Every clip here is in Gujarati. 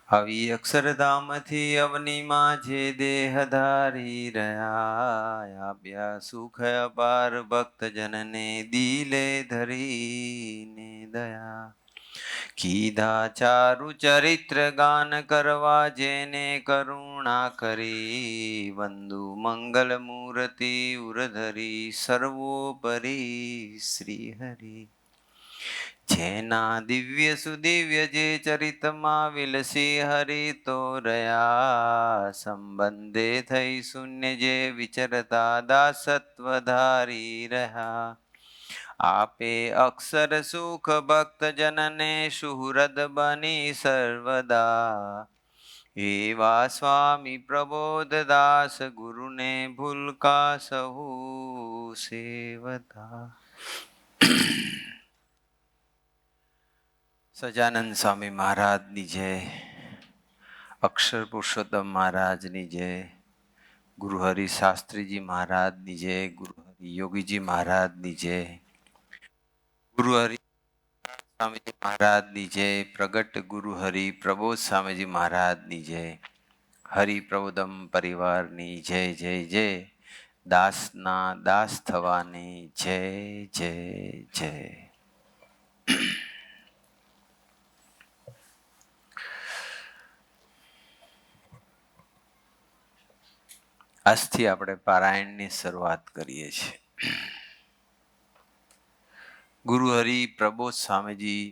આવી અક્ષરધામથી અવનીમાં જે દેહ ધારી રહ્યા, આપ્યા સુખ અપાર ભક્તજનને દિલે ધરીને દયા. કીધા ચારુ ચરિત્ર ગાન કરવા જેને કરુણા કરી, વંદુ મંગલ મૂર્તિ ઉરધરી સર્વોપરી શ્રી હરિ. જેના દિવ્ય સુદિવ્ય જે ચરિતમાં વિલસી હરિ તો રહ્યા, સંબંધે થઈ શૂન્ય જે વિચરતા દાસત્વ ધારી રહ્યા. આપે અક્ષર સુખ ભક્ત જનને સુહૃદ બની સર્વદા, એવા સ્વામી પ્રબોધદાસ ગુરુને ભૂલકા સહુ સેવતા. સજાનંદ સ્વામી મહારાજની જય, અક્ષર પુરુષોત્તમ મહારાજની જય, ગુરુહરિ શાસ્ત્રીજી મહારાજની જય, ગુરુહરિ યોગીજી મહારાજની જય, ગુરુહરિ સ્વામીજી મહારાજની જય, પ્રગટ ગુરુહરિ પ્રબોધ સ્વામીજી મહારાજની જય, હરિ પ્રબોધમ પરિવારની જય જય જય, દાસના દાસ થવાની જય જય જય. આજથી આપણે પારાયણની શરૂઆત કરીએ છીએ. ગુરુહરિ પ્રબોધ સ્વામીજી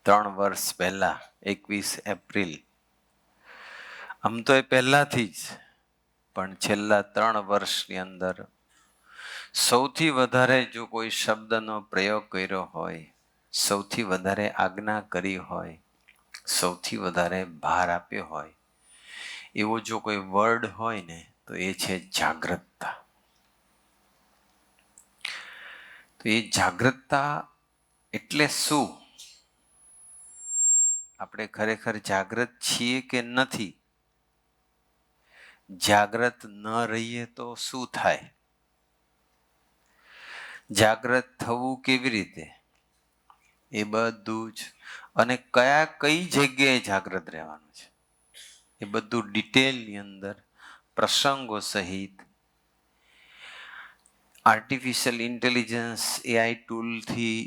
3 વર્ષ પહેલા 21 એપ્રિલ, આમ તો એ પહેલાથી જ, પણ છેલ્લા 3 વર્ષની અંદર સૌથી વધારે જો કોઈ શબ્દનો પ્રયોગ કર્યો હોય, સૌથી વધારે આજ્ઞા કરી હોય, સૌથી વધારે ભાર આપ્યો હોય, એવો જો કોઈ વર્ડ હોય ને તો એ છે જાગૃતતા. તો એ જાગૃતતા એટલે શું? આપણે ખરેખર જાગૃત છીએ કે નથી? જાગૃત ન રહીએ તો શું થાય? જાગૃત થવું કેવી રીતે? એ બધું જ, અને કઈ જગ્યાએ જાગૃત રહેવાનું છે એ બધું ડિટેલની અંદર પ્રસંગો સહિત આર્ટિફિશિયલ ઇન્ટેલિજન્સ એઆઈ ટૂલથી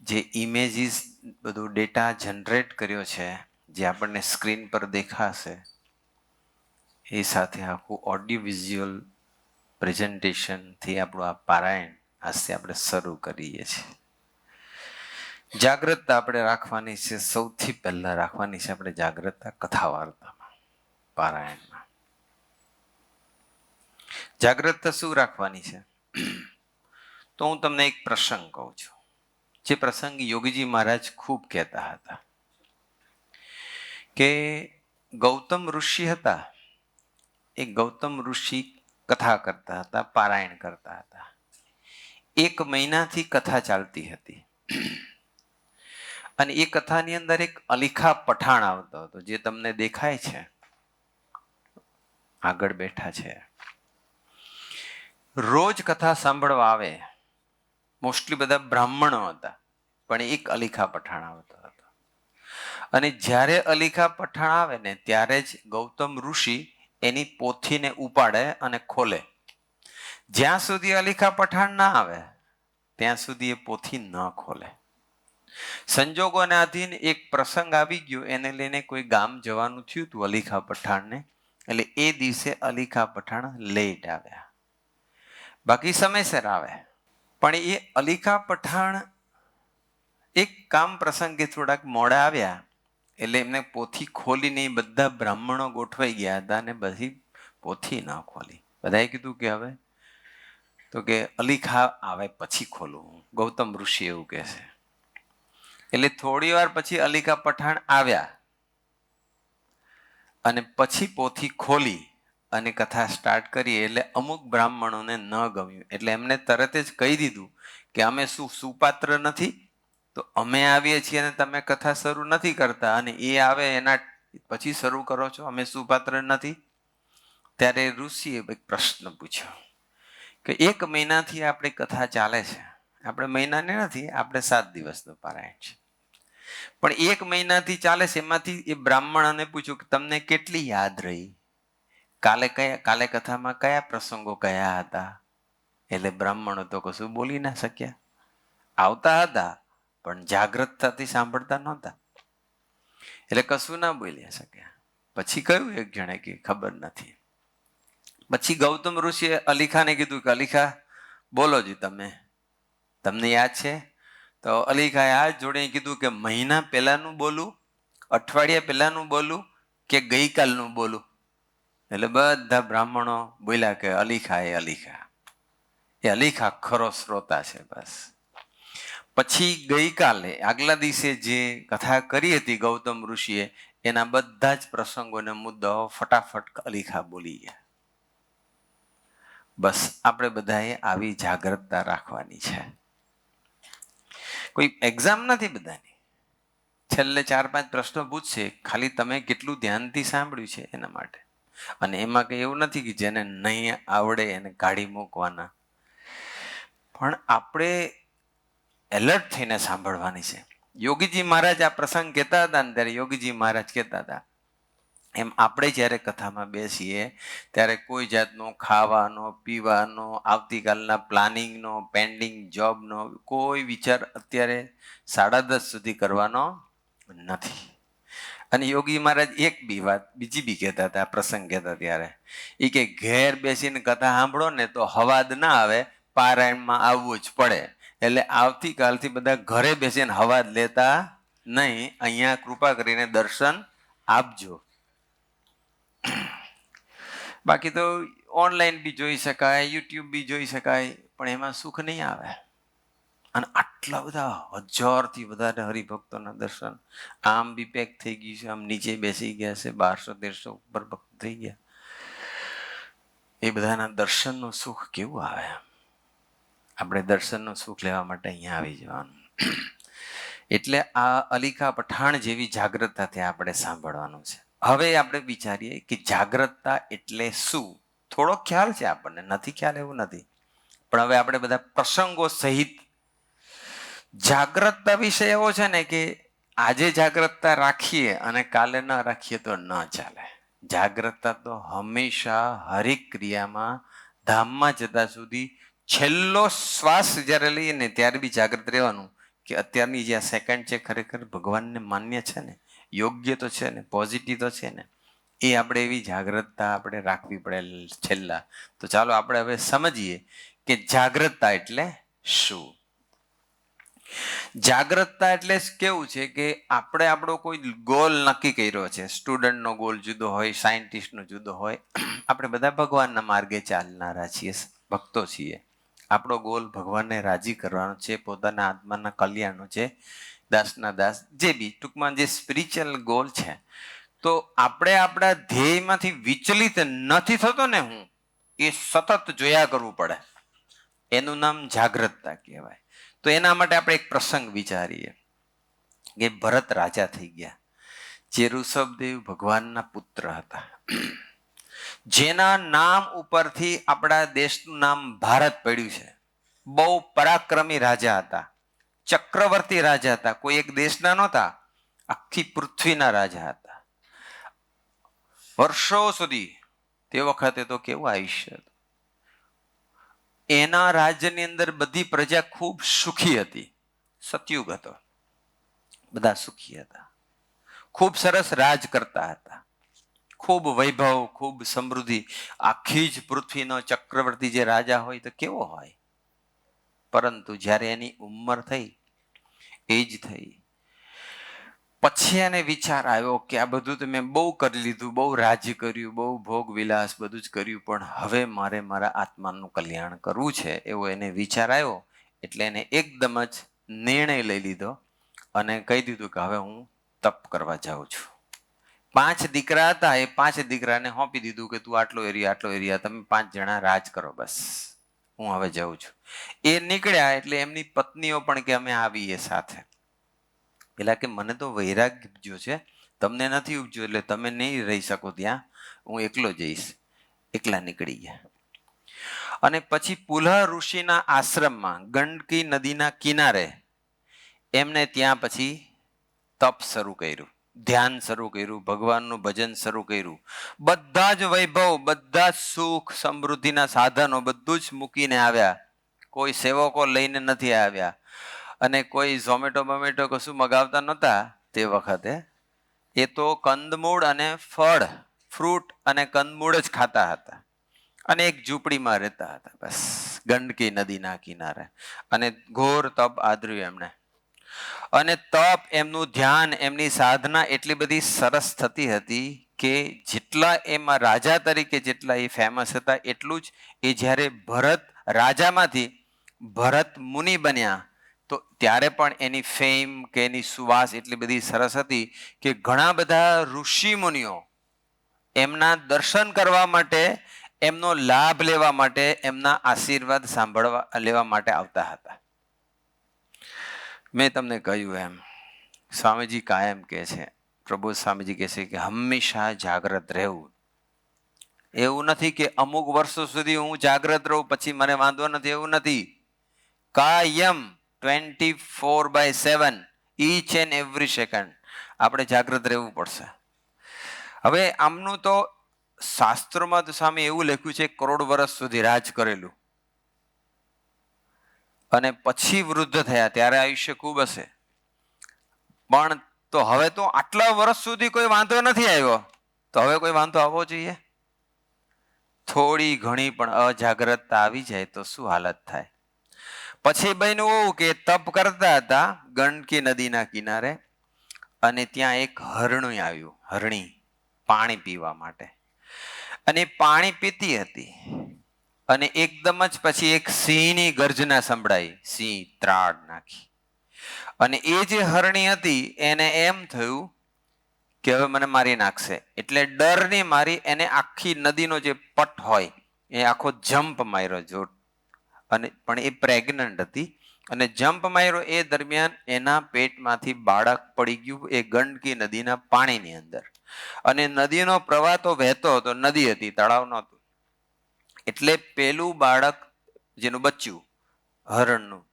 જે ઇમેજીસ બધો ડેટા જનરેટ કર્યો છે, જે આપણને સ્ક્રીન પર દેખાશે, એ સાથે આખું ઓડિયો વિઝ્યુઅલ પ્રેઝન્ટેશનથી આપણું આ પારાયણ આજથી આપણે શરૂ કરીએ છીએ. જાગૃતતા આપણે રાખવાની છે, સૌથી પહેલા રાખવાની છે આપણે જાગૃતતા કથા વાર્તામાં, પારાયણમાં. જાગૃતતા શું રાખવાની છે? તો હું તમને એક પ્રસંગ કહું છું, જે પ્રસંગ યોગીજી મહારાજ ખૂબ કહેતા હતા કે ગૌતમ ઋષિ હતા. એ ગૌતમ ઋષિ કથા કરતા હતા, પારાયણ કરતા હતા. 1 મહિનાથી કથા ચાલતી હતી, અને એ કથાની અંદર એક અલીખા પઠાણ આવતો હતો, જે તમને દેખાય છે, આગળ બેઠા છે. રોજ કથા સાંભળવા આવે. મોસ્ટલી બધા બ્રાહ્મણો હતા, પણ એક અલીખા પઠાણ આવતો હતો. અને જ્યારે અલીખા પઠાણ આવે ને ત્યારે જ ગૌતમ ઋષિ એની પોથીને ઉપાડે અને ખોલે. જ્યાં સુધી અલીખા પઠાણ ના આવે ત્યાં સુધી એ પોથી ન ખોલે. સંજોગોને આધીન એક પ્રસંગ આવી ગયો, એને લઈને કોઈ ગામ જવાનું થયું હતું અલીખા પઠાણને, એટલે એ દિવસે અલીખા પઠાણ લેટ આવ્યા, બાકી સમયસર આવે. પણ એ અલીખા પઠાણ એક કામ પ્રસંગે થોડાક મોડા આવ્યા, એટલે એમને પોથી ખોલીને બધા બ્રાહ્મણો ગોઠવાઈ ગયા હતા, અને બધી પોથી ન ખોલી. બધાએ કીધું કે હવે તો કે અલીખા આવે પછી ખોલું. ગૌતમ ઋષિ એવું કહે છે. એટલે થોડી વાર પછી અલીખા પઠાણ આવ્યા અને પછી પોથી ખોલી અને કથા સ્ટાર્ટ કરી. એટલે અમુક બ્રાહ્મણોને ન ગમ્યું, એટલે એમને તરત જ કહી દીધું કે અમે શું સુપાત્ર નથી? તો અમે આવીએ છીએ અને તમે કથા શરૂ નથી કરતા, અને એ આવે એના પછી શરૂ કરો છો, અમે સુપાત્ર નથી? ત્યારે ઋષિએ એક પ્રશ્ન પૂછ્યો કે 1 મહિનાથી આપણી કથા ચાલે છે, આપણે મહિનાને નથી, આપણે 7 દિવસનું પારાયણ છે, પણ 1 મહિનાથી ચાલે છે, એમાંથી એ બ્રાહ્મણને પૂછ્યું કે તમને કેટલી યાદ રહી, કાલે કથામાં કયા પ્રસંગો કયા હતા? એટલે બ્રાહ્મણો તો કશું બોલી ના શક્યા. આવતા હતા પણ જાગ્રતતાથી સાંભળતા નહોતા, એટલે કશું ના બોલી શક્યા. પછી કહ્યું એક જણે કે ખબર નથી. પછી ગૌતમ ઋષિએ અલીખાને કીધું કે અલીખા બોલો જી, તમને યાદ છે? તો અલીખાએ હાથ જોડીને કીધું કે મહિના પહેલાનું બોલું, અઠવાડિયા પહેલાનું બોલું કે ગઈકાલનું બોલું? એટલે બધા બ્રાહ્મણો બોલ્યા કે અલીખા એ અલીખા ખરો શ્રોતા છે. બસ પછી ગઈકાલે આગલા દિવસે જે કથા કરી હતી ગૌતમ ઋષિએ, એના બધા જ પ્રસંગોને મુદ્દાઓ ફટાફટ અલીખા બોલી ગયા. બસ આપણે બધાએ આવી જાગૃતતા રાખવાની છે. કોઈ એક્ઝામ નથી બધાની. છેલ્લે 4-5 પ્રશ્નો પૂછશે, ખાલી તમે કેટલું ધ્યાનથી સાંભળ્યું છે એના માટે. અને એમાં કઈ એવું નથી કે જેને નહીં આવડે એને કાઢી મૂકવાના, પણ આપણે એલર્ટ થઈને સાંભળવાની છે. યોગીજી મહારાજ આ પ્રસંગ કહેતા હતા ને ત્યારે યોગીજી મહારાજ કહેતા હતા એમ આપણે જ્યારે કથામાં બેસીએ ત્યારે કોઈ જાતનો ખાવાનો, પીવાનો, આવતીકાલના પ્લાનિંગનો, પેન્ડિંગ જોબનો કોઈ વિચાર અત્યારે 10:30 સુધી કરવાનો નથી. અને યોગી મહારાજ બીજી બી કહેતા હતા, પ્રસંગ કહેતા ત્યારે એ કે ઘેર બેસીને કથા સાંભળો ને તો હવાદ ના આવે, પારાયણમાં આવવું જ પડે. એટલે આવતીકાલથી બધા ઘરે બેસીને હવાદ લેતા નહીં, અહીંયા કૃપા કરીને દર્શન આપજો. બાકી તો ઓનલાઈન બી જોઈ શકાય, યુટ્યુબ બી જોઈ શકાય, પણ એમાં સુખ નહીં આવે. અને આટલા બધા 1000થી વધારે હરિભક્તોના દર્શન, આમ બી પેક થઈ ગયું છે, આમ નીચે બેસી ગયા છે, 1200-1300 ઉપર ભક્ત થઈ ગયા. એ બધાના દર્શનનું સુખ કેવું આવે? આપણે દર્શનનું સુખ લેવા માટે અહીંયા આવી જવાનું. એટલે આ અલીખા પઠાણ જેવી જાગ્રતતાથી આપણે સાંભળવાનું છે. હવે આપણે વિચારીએ કે જાગ્રતતા એટલે શું? થોડો ખ્યાલ છે આપણને, નથી ખ્યાલ એવું નથી, પણ હવે આપણે બધા પ્રસંગો સહિત જાગ્રતતા વિષય એવો છે ને કે આજે જાગ્રતતા રાખીએ અને કાલે ન રાખીએ તો ન ચાલે. જાગ્રતતા તો હંમેશા હરેક ક્રિયામાં ધામમાં જતા સુધી છેલ્લો શ્વાસ જ્યારે લઈએ ને ત્યારે બી જાગ્રત રહેવાનું કે અત્યારની જે આ સેકન્ડ છે ખરેખર ભગવાનને માન્ય છે ને, યોગ્ય તો છે ને, પોઝિટિવ તો છે ને. એ આપણે એવી જાગ્રતતા આપણે રાખવી પડે છેલ્લા. તો ચાલો આપણે હવે સમજીએ કે જાગ્રતતા એટલે શું. જાગ્રતતા એટલે કેવું છે કે આપણે આપણો કોઈ ગોલ નક્કી કર્યો છે. સ્ટુડન્ટનો ગોલ જુદો હોય, સાયન્ટિસ્ટનો જુદો હોય. આપણે બધા ભગવાનના માર્ગે ચાલનારા છીએ, ભક્તો છીએ. આપણો ગોલ ભગવાનને રાજી કરવાનો છે, પોતાના આત્માના કલ્યાણનો છે, દાસના દાસ, જે બી ટૂંકમાં જે સ્પિરિચ્યુઅલ ગોલ છે. તો આપણે આપણા ધ્યેયમાંથી વિચલિત નથી થતો ને, હું એ સતત જોયા કરવું પડે. એનું નામ જાગ્રતતા કહેવાય. તો એના માટે આપણે એક પ્રસંગ વિચારીએ કે ભરત રાજા થઈ ગયા, જે ઋષભદેવ ભગવાનના પુત્ર હતા, જેના નામ ઉપરથી આપણા દેશનું નામ ભારત પડ્યું છે. બહુ પરાક્રમી રાજા હતા, ચક્રવર્તી રાજા હતા, કોઈ એક દેશના નહોતા, આખી પૃથ્વીના રાજા હતા. વર્ષો સુધી, તે વખતે તો કેવું આયુષ્ય હતું. એના રાજ્યની અંદર બધી પ્રજા ખૂબ સુખી હતી. સતયુગ હતો, બધા સુખી હતા, ખૂબ સરસ રાજ કરતા હતા, ખૂબ વૈભવ, ખૂબ સમૃદ્ધિ. આખી જ પૃથ્વીનો ચક્રવર્તી જે રાજા હોય તો કેવો હોય? પરંતુ જ્યારે એની ઉંમર થઈ, એજ થઈ, પછી એને વિચાર આવ્યો કે આ બધું તો મેં બહુ કરી લીધું, બહુ રાજ્ય કર્યું, બહુ ભોગ વિલાસ બધું જ કર્યું, પણ હવે મારે મારા આત્માનું કલ્યાણ કરવું છે, એવો એને વિચાર આવ્યો. એટલે એને એકદમ જ નિર્ણય લઈ લીધો અને કહી દીધું કે હવે હું તપ કરવા જાઉં છું. 5 દીકરા હતા, એ 5 દીકરાને સોંપી દીધું કે તું આટલો એરિયા તમે 5 જણા રાજ કરો, બસ હું હવે જાઉં છું. એ નીકળ્યા એટલે એમની પત્નીઓ પણ કે અમે આવીએ સાથે. પેલા કે મને તો વૈરાગ્ય ઉપજ્યો છે, તમને નથી ઉપજ્યો, એટલે તમે નહીં રહી શકો ત્યાં, હું એકલો જઈશ. એકલા નીકળી ગયા. અને પછી પુલહ ઋષિના આશ્રમમાં ગંડકી નદીના કિનારે એમને ત્યાં પછી તપ શરૂ કર્યું, ધ્યાન શરૂ કર્યું, ભગવાનનું ભજન શરૂ કર્યું. બધા જ વૈભવ, બધા જ સુખ સમૃદ્ધિના સાધનો બધું જ મૂકીને આવ્યા. કોઈ સેવકો લઈને નથી આવ્યા અને કોઈ ઝોમેટો બમેટો કશું મગાવતા નહોતા તે વખતે. એ તો કંદમૂળ અને ફળ, ફ્રૂટ અને કંદમૂળ જ ખાતા હતા અને એક ઝૂંપડીમાં રહેતા હતા, બસ ગંડકી નદીના કિનારે. અને ઘોર તપ આદર્યું એમણે. અને તપ, એમનું ધ્યાન, એમની સાધના એટલી બધી સરસ થતી હતી કે જેટલા એમાં રાજા તરીકે જેટલા એ ફેમસ હતા એટલું જ એ જ્યારે ભરત રાજામાંથી ભરત મુનિ બન્યા તો ત્યારે પણ એની ફેમ કે એની સુવાસ એટલી બધી સરસ હતી કે ઘણા બધા ઋષિ મુનિઓ એમના દર્શન કરવા માટે, એમનો લાભ લેવા માટે, એમના આશીર્વાદ સાંભળવા લેવા માટે આવતા હતા. મેં તમને કહ્યું એમ સ્વામીજી કાયમ કહે છે, પ્રભુ સ્વામીજી કહે છે કે હંમેશા જાગ્રત રહેવું. એવું નથી કે અમુક વર્ષો સુધી હું જાગ્રત રહું પછી મને વાંધો નથી, એવું નથી. કાયમ 24/7 ઈચ એન્ડ એવરી સેકન્ડ આપણે જાગ્રત રહેવું પડશે. હવે આમનું તો શાસ્ત્રોમાં તો સામે એવું લખ્યું છે, કરોડ વર્ષ સુધી રાજ કરેલું અને પછી વૃદ્ધ થયા ત્યારે આયુષ્ય ખૂબ હશે. પણ તો હવે તો આટલા વર્ષ સુધી કોઈ વાંધો નથી આવ્યો, તો હવે કોઈ વાંધો આવવો જોઈએ? થોડી ઘણી પણ અજાગ્રતતા આવી જાય તો શું હાલત થાય? પછી બન્યું એવું કે તપ કરતા હતા ગંડકી નદીના કિનારે અને ત્યાં એક હરણું આવ્યું, હરણી પાણી પીવા માટે. અને પાણી પીતી હતી અને એકદમ જ પછી એક સિંહની ગર્જના સંભળાઈ. સિંહ ત્રાડ નાખી અને એ જે હરણી હતી એને એમ થયું કે હવે મને મારી નાખશે. એટલે ડરની મારી એને આખી નદીનો જે પટ હોય એ આખો જમ્પ માર્યો જોર. અને પણ એ પ્રેગ્નન્ટ હતી અને જમ્પ માર્યો એ દરમિયાન એના પેટમાંથી બાળક પડી ગયું એ ગંડકી નદીના પાણીની અંદર. અને નદીનો પ્રવાહ તો વહેતો હતો, નદી હતી, તળાવ નહોતું. એટલે પેલું બાળક જેનું બચ્ચું હરણનું,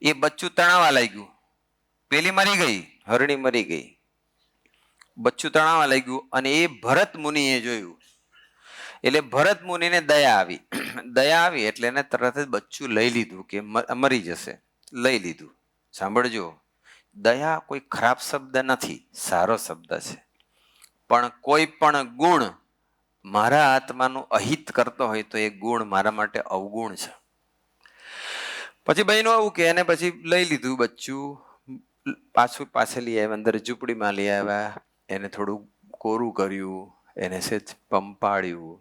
એ બચ્ચું તણાવા લાગ્યું. પેલી મરી ગઈ, હરણી મરી ગઈ, બચ્ચું તણાવા લાગ્યું. અને એ ભરત મુનિએ જોયું એટલે ભરત મુનિને દયા આવી. દયા આવી એટલે એને તરત જ બચ્ચું લઈ લીધું કે મરી જશે, લઈ લીધું. સાંભળજો, દયા કોઈ ખરાબ શબ્દ નથી, સારો શબ્દ છે. પણ કોઈ પણ ગુણ મારા આત્માનું અહિત કરતો હોય તો એ ગુણ મારા માટે અવગુણ છે. પછી બહેનો આવું કે એને પછી લઈ લીધું બચ્ચું, પાછળ લઈ આવ્યા, અંદર ઝૂંપડીમાં લઈ આવ્યા, એને થોડું કોરું કર્યું, એને સેજ પંપાળ્યું,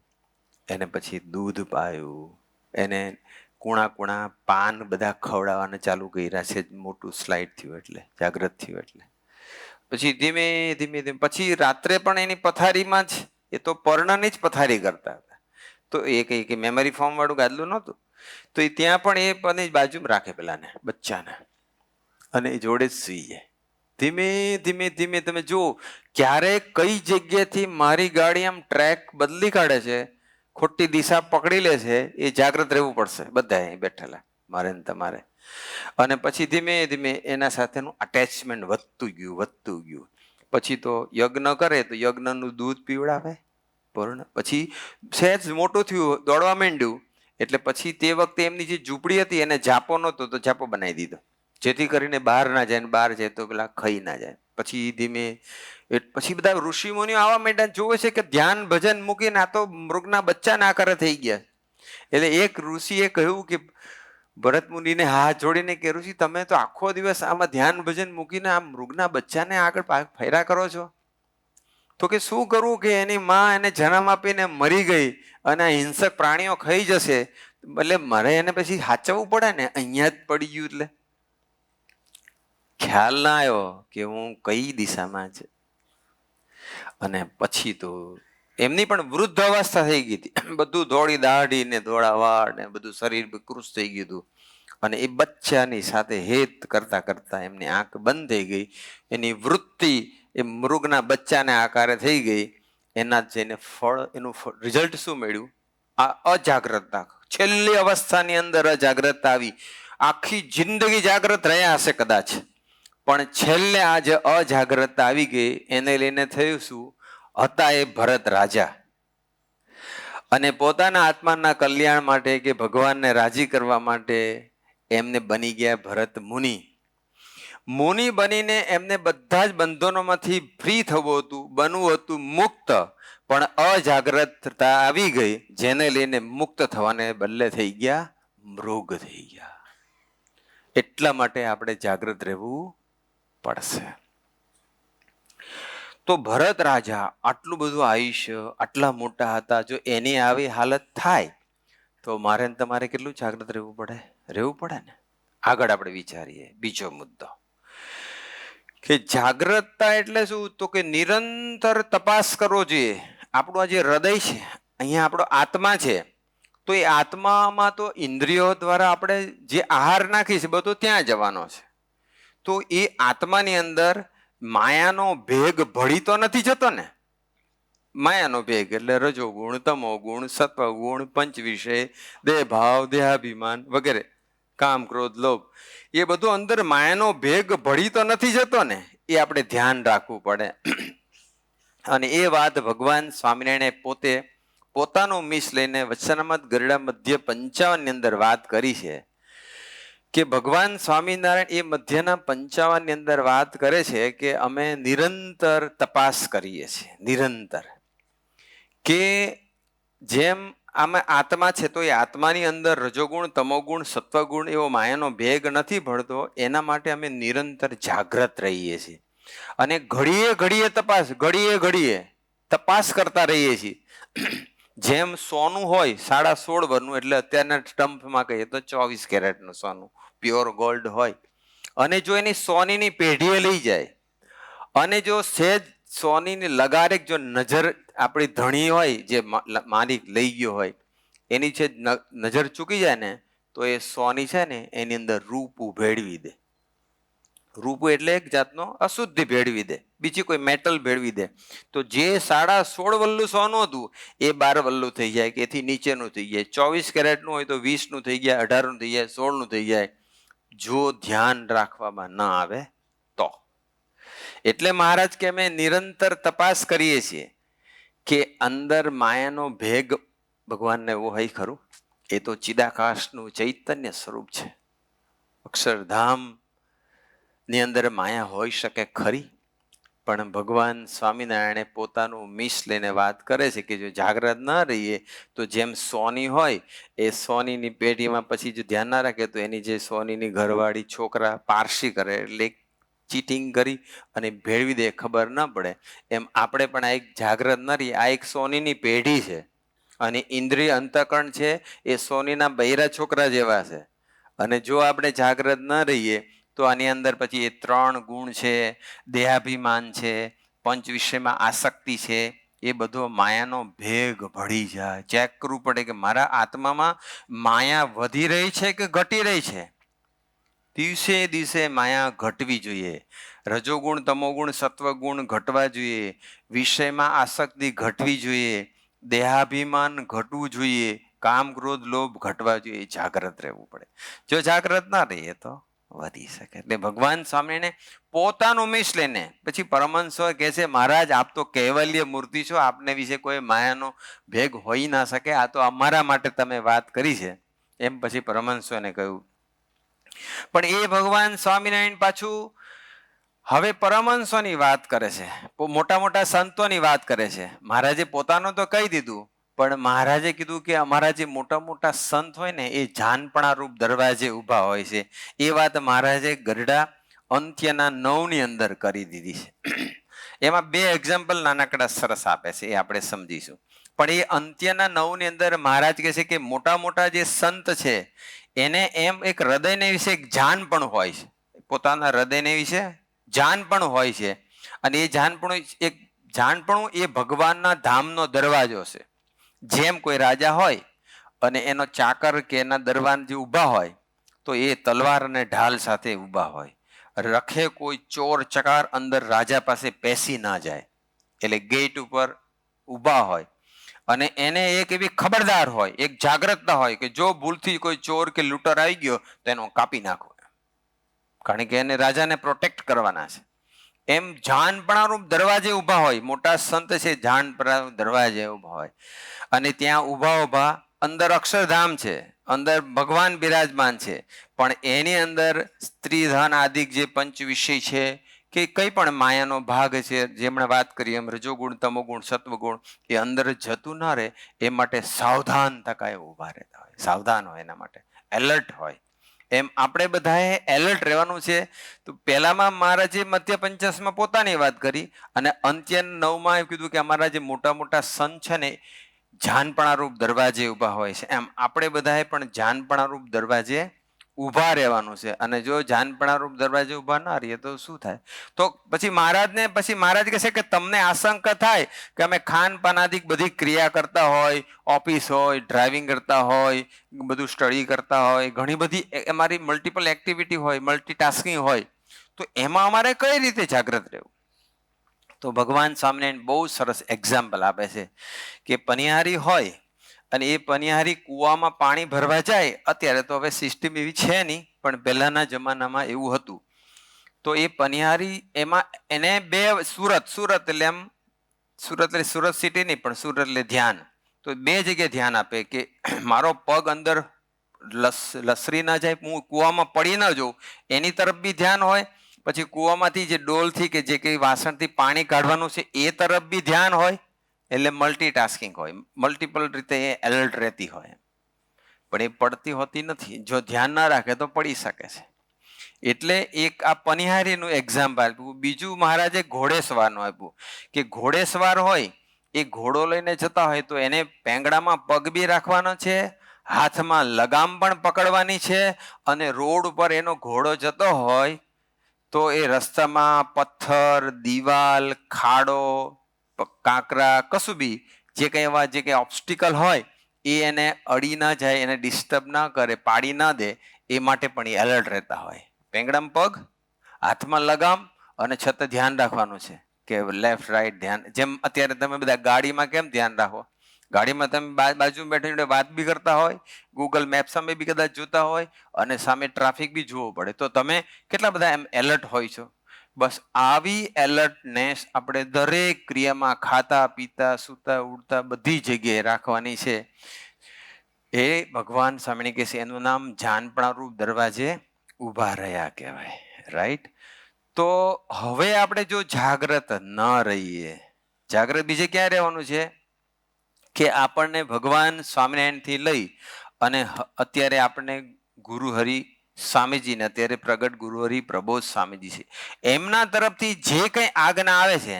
એને પછી દૂધ પાયું, એને કુણા કુણા પાન બધા ખવડાવવાને ચાલુ કર્યા છે, મોટું સ્લાઇડ થયું એટલે, જાગ્રત થયું એટલે. પછી ધીમે ધીમે ધીમે પછી રાત્રે પણ એની પથારીમાં જ, એ તો પર્ણની જ પથારી કરતા હતા, તો એ કઈ મેમરી ફોર્મ વાળું ગાદલું નહોતું, તો એ ત્યાં પણ એ પણ બાજુમાં રાખે પેલાને, બચ્ચાને, અને એ જોડે જ સુઈ જાય. ધીમે ધીમે ધીમે તમે જુઓ ક્યારે કઈ જગ્યાથી મારી ગાડી આમ ટ્રેક બદલી કાઢે છે, ખોટી દિશા પકડી લે છે, એ જાગ્રત રહેવું પડશે બધા અહીં બેઠેલા, મારે ને તમારે. અને પછી ધીમે ધીમે એના સાથેનું અટેચમેન્ટ વધતું ગયું. પછી તો યજ્ઞ કરે તો યજ્ઞનું દૂધ પીવડાવે પૂર્ણ. પછી સહેજ મોટું થયું, દોડવા માંડ્યું, એટલે પછી તે વખતે એમની જે ઝૂંપડી હતી એને જાપો નહોતો તો જાપો બનાવી દીધો, જેથી કરીને બહાર ના જાય, ને બહાર જાય તો પેલા ખાઈ ના જાય. પછી ધીમે પછી બધા ઋષિ મુનિઓ આવા માંડ્યા, જોવે છે કે ધ્યાન ભજન મૂકીને આ તો મૃગના બચ્ચાના આકારે થઈ ગયા. એટલે એક ઋષિએ કહ્યું કે ભરત મુનિને હાથ જોડીને કે ઋષિ તમે તો આખો દિવસ આમાં ધ્યાન ભજન મૂકીને આ મૃગના બચ્ચાને આગળ ફેરા કરો છો. તો કે શું કરવું કે એની માં એને જન્મ આપીને મરી ગઈ અને આ હિંસક પ્રાણીઓ ખાઈ જશે, એટલે મારે એને પછી સાચવવું પડે ને, અહીંયા જ પડી ગયું. એટલે ખ્યાલ ના આવ્યો કે હું કઈ દિશામાં છે. અને પછી તો એમની પણ વૃદ્ધ અવસ્થા થઈ ગઈ હતી, બધું દોડી દાઢી ને દોડા વાળ ને બધું શરીર વિકૃત થઈ ગયું હતું. અને એ બચ્ચાની સાથે હેત કરતા કરતા એમની આંખ બંધ થઈ ગઈ, એની વૃત્તિ એ મૃગના બચ્ચાને આકારે થઈ ગઈ. એના જઈને એનું રિઝલ્ટ શું મળ્યું? આ અજાગ્રતતા, છેલ્લી અવસ્થાની અંદર અજાગ્રતતા આવી. આખી જિંદગી જાગ્રત રહ્યા હશે કદાચ, પણ છેલ્લે આ જે અજાગ્રતતા આવી ગઈ એને લઈને થયું શું? હતા એ ભરત રાજા અને પોતાના આત્માના કલ્યાણ માટે કે ભગવાનને રાજી કરવા માટે એમને બની ગયા ભરત મુનિ. મુનિ બનીને એમને બધા જ બંધનોમાંથી ફ્રી થવું હતું, બનવું હતું મુક્ત, પણ અજાગ્રતતા આવી ગઈ જેને લઈને મુક્ત થવાને બદલે થઈ ગયા મૃગ થઈ ગયા. એટલા માટે આપણે જાગૃત રહેવું પડશે. તો ભરત રાજા આટલું બધું આયુષ્ય, આટલા મોટા હતા, જો એની આવી હાલત થાય તો મારે ને તમારે કેટલું જાગૃત રહેવું પડે? રહેવું પડે ને. આગળ આપણે વિચારીએ બીજો મુદ્દો કે જાગૃતતા એટલે શું? તો કે નિરંતર તપાસ કરવો જોઈએ. આપણું આ જે હૃદય છે, અહીંયા આપણો આત્મા છે, તો એ આત્મામાં તો ઇન્દ્રિયો દ્વારા આપણે જે આહાર નાખી છે બધો ત્યાં જવાનો છે. તો એ આત્માની અંદર માયાનો ભેગ ભળી તો નથી જતો ને. માયાનો ભેગ એટલે રજો ગુણ, તમો ગુણ, સત્વ ગુણ, પંચ વિષય, દેહ ભાવ, દેહાભિમાન વગેરે, કામ, ક્રોધ, લોભ, એ બધું અંદર માયાનો ભેગ ભળી તો નથી જતો ને. એ આપણે ધ્યાન રાખવું પડે. અને એ વાત ભગવાન સ્વામિનારાયણે પોતે પોતાનું મિસ લઈને વચનામૃત ગરડા મધ્ય 55 ની અંદર વાત કરી છે કે ભગવાન સ્વામિનારાયણ એ મધ્યના 55 ની અંદર વાત કરે છે કે અમે નિરંતર તપાસ કરીએ છીએ. નિરંતર કે જેમ આમાં આત્મા છે તો એ આત્માની અંદર રજોગુણ, તમોગુણ, સત્વગુણ એવો માયાનો ભેગ નથી ભળતો, એના માટે અમે નિરંતર જાગ્રત રહીએ છીએ અને ઘડીએ ઘડીએ તપાસ કરતા રહીએ છીએ. જેમ સોનું હોય 16.5 વર્ષનું, એટલે અત્યારના સ્ટમ્પમાં કહીએ તો 24 કેરેટનું સોનું પ્યોર ગોલ્ડ હોય, અને જો એની સોનીની પેઢીએ લઈ જાય અને જો સહેજ સોનીની લગારેક જો નજર આપણી ધણી હોય, જે માલિક લઈ ગયો હોય, એની છે નજર ચૂકી જાય ને તો એ સોની છે ને એની અંદર રૂપું ભેળવી દે. રૂપું એટલે એક જાતનો અશુદ્ધિ ભેળવી દે, બીજી કોઈ મેટલ ભેળવી દે. તો જે 16.5 વલ્લું સોનું હતું એ 12 વલ્લું થઈ જાય, કે એથી નીચેનું થઈ જાય. 24 કેરેટનું હોય તો 20નું થઈ જાય, 18નું થઈ જાય, 16નું થઈ જાય, જો ધ્યાન રાખવામાં ન આવે તો. એટલે મહારાજ કે અમે નિરંતર તપાસ કરીએ છીએ કે અંદર માયાનો ભેગ ભગવાનને એવો હોય ખરું? એ તો ચિદાકાશનું ચૈતન્ય સ્વરૂપ છે. અક્ષરધામ ની અંદર માયા હોઈ શકે ખરી? પણ ભગવાન સ્વામિનારાયણે પોતાનું મિસ લઈને વાત કરે છે કે જો જાગ્રત ના રહીએ તો જેમ સોની હોય એ સોનીની પેઢીમાં પછી જો ધ્યાન ના રાખે તો એની જે સોનીની ઘરવાળી છોકરા પારસી કરે, એટલે ચીટિંગ કરી અને ભેળવી દે, ખબર ન પડે. એમ આપણે પણ આ એક જાગ્રત ન રહીએ. આ એક સોનીની પેઢી છે અને ઇન્દ્રિય અંતકરણ છે એ સોનીના બૈરા છોકરા જેવા છે. અને જો આપણે જાગ્રત ન રહીએ તો આની અંદર પછી એ 3 ગુણ છે, દેહાભિમાન છે, પંચ વિષયમાં આસક્તિ છે, એ બધો માયાનો ભેગ ભળી જાય. ચેક કરવું પડે કે મારા આત્મામાં માયા વધી રહી છે કે ઘટી રહી છે. દિવસે દિવસે માયા ઘટવી જોઈએ. રજોગુણ, તમોગુણ, સત્વગુણ ઘટવા જોઈએ. વિષયમાં આસક્તિ ઘટવી જોઈએ. દેહાભિમાન ઘટવું જોઈએ. કામ, ક્રોધ, લોભ ઘટવા જોઈએ. જાગ્રત રહેવું પડે. જો જાગ્રત ના રહીએ તો વધી શકે. એટલે ભગવાન સ્વામીને પોતાનું મિસ લઈને પછી પરમહંસો કહે છે મહારાજ આપ તો કૈવલ્ય મૂર્તિ છો, આપને વિશે કોઈ માયાનો ભેગ હોઈ ના શકે, આ તો અમારા માટે તમે વાત કરી છે. એમ પછી પરમહંસોને કહ્યું. પણ એ ભગવાન સ્વામિનારાયણ પાછું હવે પરમહંસોની વાત કરે છે, મોટા મોટા સંતોની વાત કરે છે. મહારાજે પોતાનું તો કહી દીધું, પણ મહારાજે કીધું કે અમારા જે મોટા મોટા સંત હોય ને એ જાનપણા રૂપ દરવાજે ઊભા હોય છે. એ વાત મહારાજે ગરડા અંત્યના 9 ની અંદર કરી દીધી છે. એમાં 2 એક્ઝામ્પલ નાનકડા સરસ આપે છે, એ આપણે સમજીશું. પણ એ અંત્યના 9 ની અંદર મહારાજ કહે છે કે મોટા મોટા જે સંત છે એને એમ એક હૃદયને વિશે એક જાન પણ હોય છે, પોતાના હૃદયને વિશે જાન પણ હોય છે. અને એ જાનપણું એ ભગવાનના ધામનો દરવાજો છે. જેમ કોઈ રાજા હોય અને એનો ચાકર કે એના દરવાન જે ઊભા હોય તો એ તલવાર અને ઢાલ સાથે ઊભા હોય. રખે કોઈ ચોર ચકાર અંદર રાજા પાસે પેસી ના જાય, એટલે ગેટ ઉપર ઊભા હોય અને એને એક એવી ખબરદાર હોય, એક જાગ્રતતા હોય કે જો ભૂલથી કોઈ ચોર કે લૂંટર આવી ગયો તો એનો કાપી નાખો. કારણ કે એને રાજાને પ્રોટેક્ટ કરવાના છે. એમ જાનપણારૂપ દરવાજે ઊભા હોય, મોટા સંત છે જાનપણારૂપ દરવાજે ઊભા હોય, અને ત્યાં ઊભા અંદર અક્ષરધામ છે, અંદર ભગવાન બિરાજમાન છે, પણ એની અંદર સ્ત્રી ધન આદિક જે પંચ વિષય છે કે કંઈ પણ માયાનો ભાગ છે, જેમણે વાત કરી એમ રજોગુણ તમોગુણ સત્વગુણ, એ અંદર જતું ના રહે એ માટે સાવધાન તકાય ઊભા રહેતા હોય, સાવધાન હોય, એના માટે એલર્ટ હોય. એમ આપણે બધાએ એલર્ટ રહેવાનું છે. તો પહેલામાં મહારાજે મધ્ય પંચાસમાં પોતાની વાત કરી, અને અંત્ય 9માં એવું કીધું કે અમારા જે મોટા મોટા સંત છે ને જાનપણારૂપ દરવાજે ઊભા હોય છે. એમ આપણે બધાએ પણ જાનપણારૂપ દરવાજે ઊભા રહેવાનું છે. અને જો જાનપણારૂપ દરવાજે ઊભા ના રહીએ તો શું થાય? તો પછી મહારાજ કહેશે કે તમને આશંકા થાય કે અમે ખાનપાનાદિક બધી ક્રિયા કરતા હોય, ઓફિસ હોય, ડ્રાઇવિંગ કરતા હોય, બધું સ્ટડી કરતા હોય, ઘણી બધી અમારી મલ્ટિપલ એક્ટિવિટી હોય, મલ્ટીટાસ્કિંગ હોય, તો એમાં અમારે કઈ રીતે જાગ્રત રહેવું? તો ભગવાન સ્વામિનારાયણ બહુ સરસ એક્ઝામ્પલ આપે છે કે પનિહારી હોય અને એ પનિહારી કૂવામાં પાણી ભરવા જાય. અત્યારે તો હવે સિસ્ટમ એવી છે નહીં, પણ પહેલાના જમાનામાં એવું હતું. તો એ પનિહારી એમાં એને સુરત એટલે એમ, સુરત એટલે સુરત સિટી નહીં, પણ સુરત એટલે ધ્યાન. તો બે જગ્યાએ ધ્યાન આપે કે મારો પગ અંદર લસરી ના જાય, હું કૂવામાં પડી ન જાઉં, એની તરફ બી ધ્યાન હોય. પછી કૂવામાંથી જે ડોલથી કે જે કંઈ વાસણથી પાણી કાઢવાનું છે એ તરફ બી ધ્યાન હોય. એટલે મલ્ટીટાસ્કિંગ હોય, મલ્ટિપલ રીતે એ એલર્ટ રહેતી હોય. પણ એ પડતી હોતી નથી. જો ધ્યાન ના રાખે તો પડી શકે છે. એટલે એક આ પનિહારીનું એક્ઝામ્પલ આપ્યું. બીજું મહારાજે ઘોડેસવારનું આપ્યું કે ઘોડેસવાર હોય એ ઘોડો લઈને જતા હોય તો એને પેંગડામાં પગ બી રાખવાનો છે, હાથમાં લગામ પણ પકડવાની છે, અને રોડ ઉપર એનો ઘોડો જતો હોય તો એ રસ્તામાં પથ્થર, દિવાલ, ખાડો, કાંકરા, કશું બી જે કંઈ એવા જે કંઈ ઓબ્સ્ટિકલ હોય એ એને અડી ના જાય, એને ડિસ્ટર્બ ના કરે, પાડી ના દે, એ માટે પણ એ એલર્ટ રહેતા હોય. પેંગડામાં પગ, હાથમાં લગામ, અને છતાં ધ્યાન રાખવાનું છે કે લેફ્ટ રાઈટ ધ્યાન. જેમ અત્યારે તમે બધા ગાડીમાં કેમ ધ્યાન રાખો? ગાડીમાં તમે બાજુ બેઠીને વાત બી કરતા હોય, ગૂગલ મેપ સામે બી કદાચ જોતા હોય, અને સામે ટ્રાફિક બી જોવો પડે, તો તમે કેટલા બધા એમ એલર્ટ હોય છો? બસ આવી એલર્ટનેસ આપણે દરેક ક્રિયામાં, ખાતા પીતા, સૂતા ઉડતા બધી જગ્યાએ રાખવાની છે. એ ભગવાન સ્વામિનારાયણ કહે છે એનું નામ જાનપણારૂપ દરવાજે ઊભા રહ્યા કહેવાય. રાઈટ? તો હવે આપણે જો જાગ્રત ન રહીએ, જાગ્રત બીજે ક્યાં રહેવાનું છે કે આપણને ભગવાન સ્વામિનારાયણથી લઈ અને અત્યારે આપણને ગુરુહરિ સ્વામીજીને, અત્યારે પ્રગટ ગુરુહરિ પ્રબોધ સ્વામીજી છે, એમના તરફથી જે કંઈ આજ્ઞા આવે છે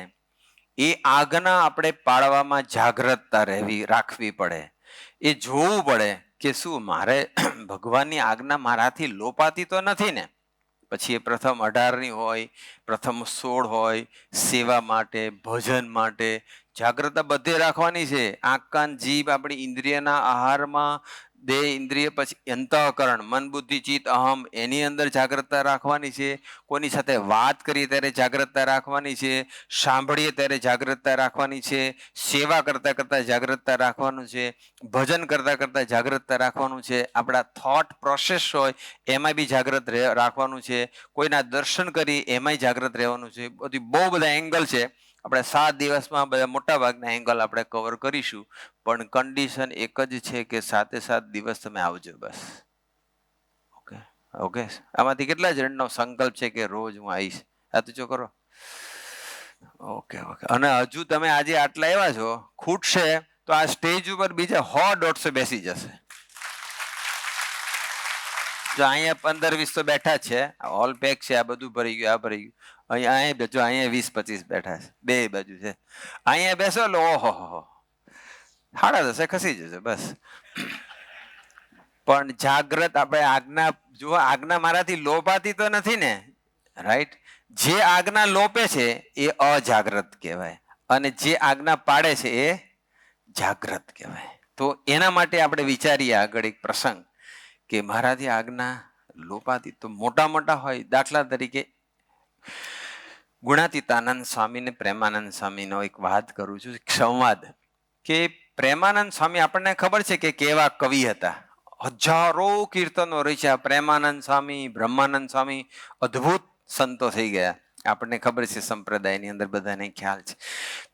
એ આજ્ઞા આપણે પાળવામાં જાગ્રતતા રાખવી પડે. એ જોવું પડે કે શું મારે ભગવાનની આજ્ઞા મારાથી લોપાતી તો નથી ને? પછી એ પ્રથમ 18ની હોય, પ્રથમ 16 હોય, સેવા માટે, ભજન માટે જાગ્રતા બધે રાખવાની છે. આંખ કાન જીભ આપણી ઇન્દ્રિયના આહારમાં, દેહ ઇન્દ્રિય, પછી અંતઃકરણ, મન બુદ્ધિ ચિત્ત અહમ, એની અંદર જાગ્રતતા રાખવાની છે. કોઈની સાથે વાત કરીએ ત્યારે જાગ્રતતા રાખવાની છે, સાંભળીએ ત્યારે જાગ્રતતા રાખવાની છે, સેવા કરતા કરતા જાગ્રતતા રાખવાનું છે, ભજન કરતા કરતા જાગ્રતતા રાખવાનું છે, આપણા થોટ પ્રોસેસ હોય એમાં બી જાગ્રત રાખવાનું છે, કોઈના દર્શન કરી એમાંય જાગ્રત રહેવાનું છે. બહુ બધા એંગલ છે. આપણે 7 દિવસમાં બધા મોટા ભાગના એંગલ આપણે કવર કરીશું, પણ કન્ડિશન એક જ છે કે 7 દિવસ તમે આવજો બસ. Okay okay. આમાંથી કેટલા જણનો સંકલ્પ છે કે રોજ હું આવીશ? આ તો જો કરો. Okay okay. અને હજુ તમે આજે આટલા આવ્યા છો, ખૂટશે તો આ સ્ટેજ ઉપર બીજા 100-150 બેસી જશે. જો અહીંયા 15-20 તો બેઠા છે, હોલ પેક છે, આ બધું ભરી ગયું, આ ભરી ગયું. અહીંયા 20-25 બેઠા છે, બે બાજુ છે. અહીંયા બેસો એટલે ઓહો 10:30 ખસી જશે બસ. પણ જાગ્રત આપણે આજ્ઞા, જો આજ્ઞા મારાથી લોપાતી તો નથી ને? રાઈટ? જે આજ્ઞા લોપે છે એ અજાગ્રત કહેવાય, અને જે આજ્ઞા પાડે છે એ જાગ્રત કહેવાય. તો એના માટે આપણે વિચારીએ આગળ એક પ્રસંગ કે મારાથી આજ્ઞા લોપાતી તો મોટા હોય. દાખલા તરીકે ગુણાતીતાનંદ સ્વામી ને પ્રેમાનંદ સ્વામીનો એક વાત કરું છું, સંવાદ. કે પ્રેમાનંદ સ્વામી આપણને ખબર છે કે કેવા કવિ હતા, હજારો કીર્તનો રચ્યા. પ્રેમાનંદ સ્વામી, બ્રહ્માનંદ સ્વામી અદ્ભુત સંતો થઈ ગયા. આપણને ખબર છે, સંપ્રદાયની અંદર બધાને ખ્યાલ છે.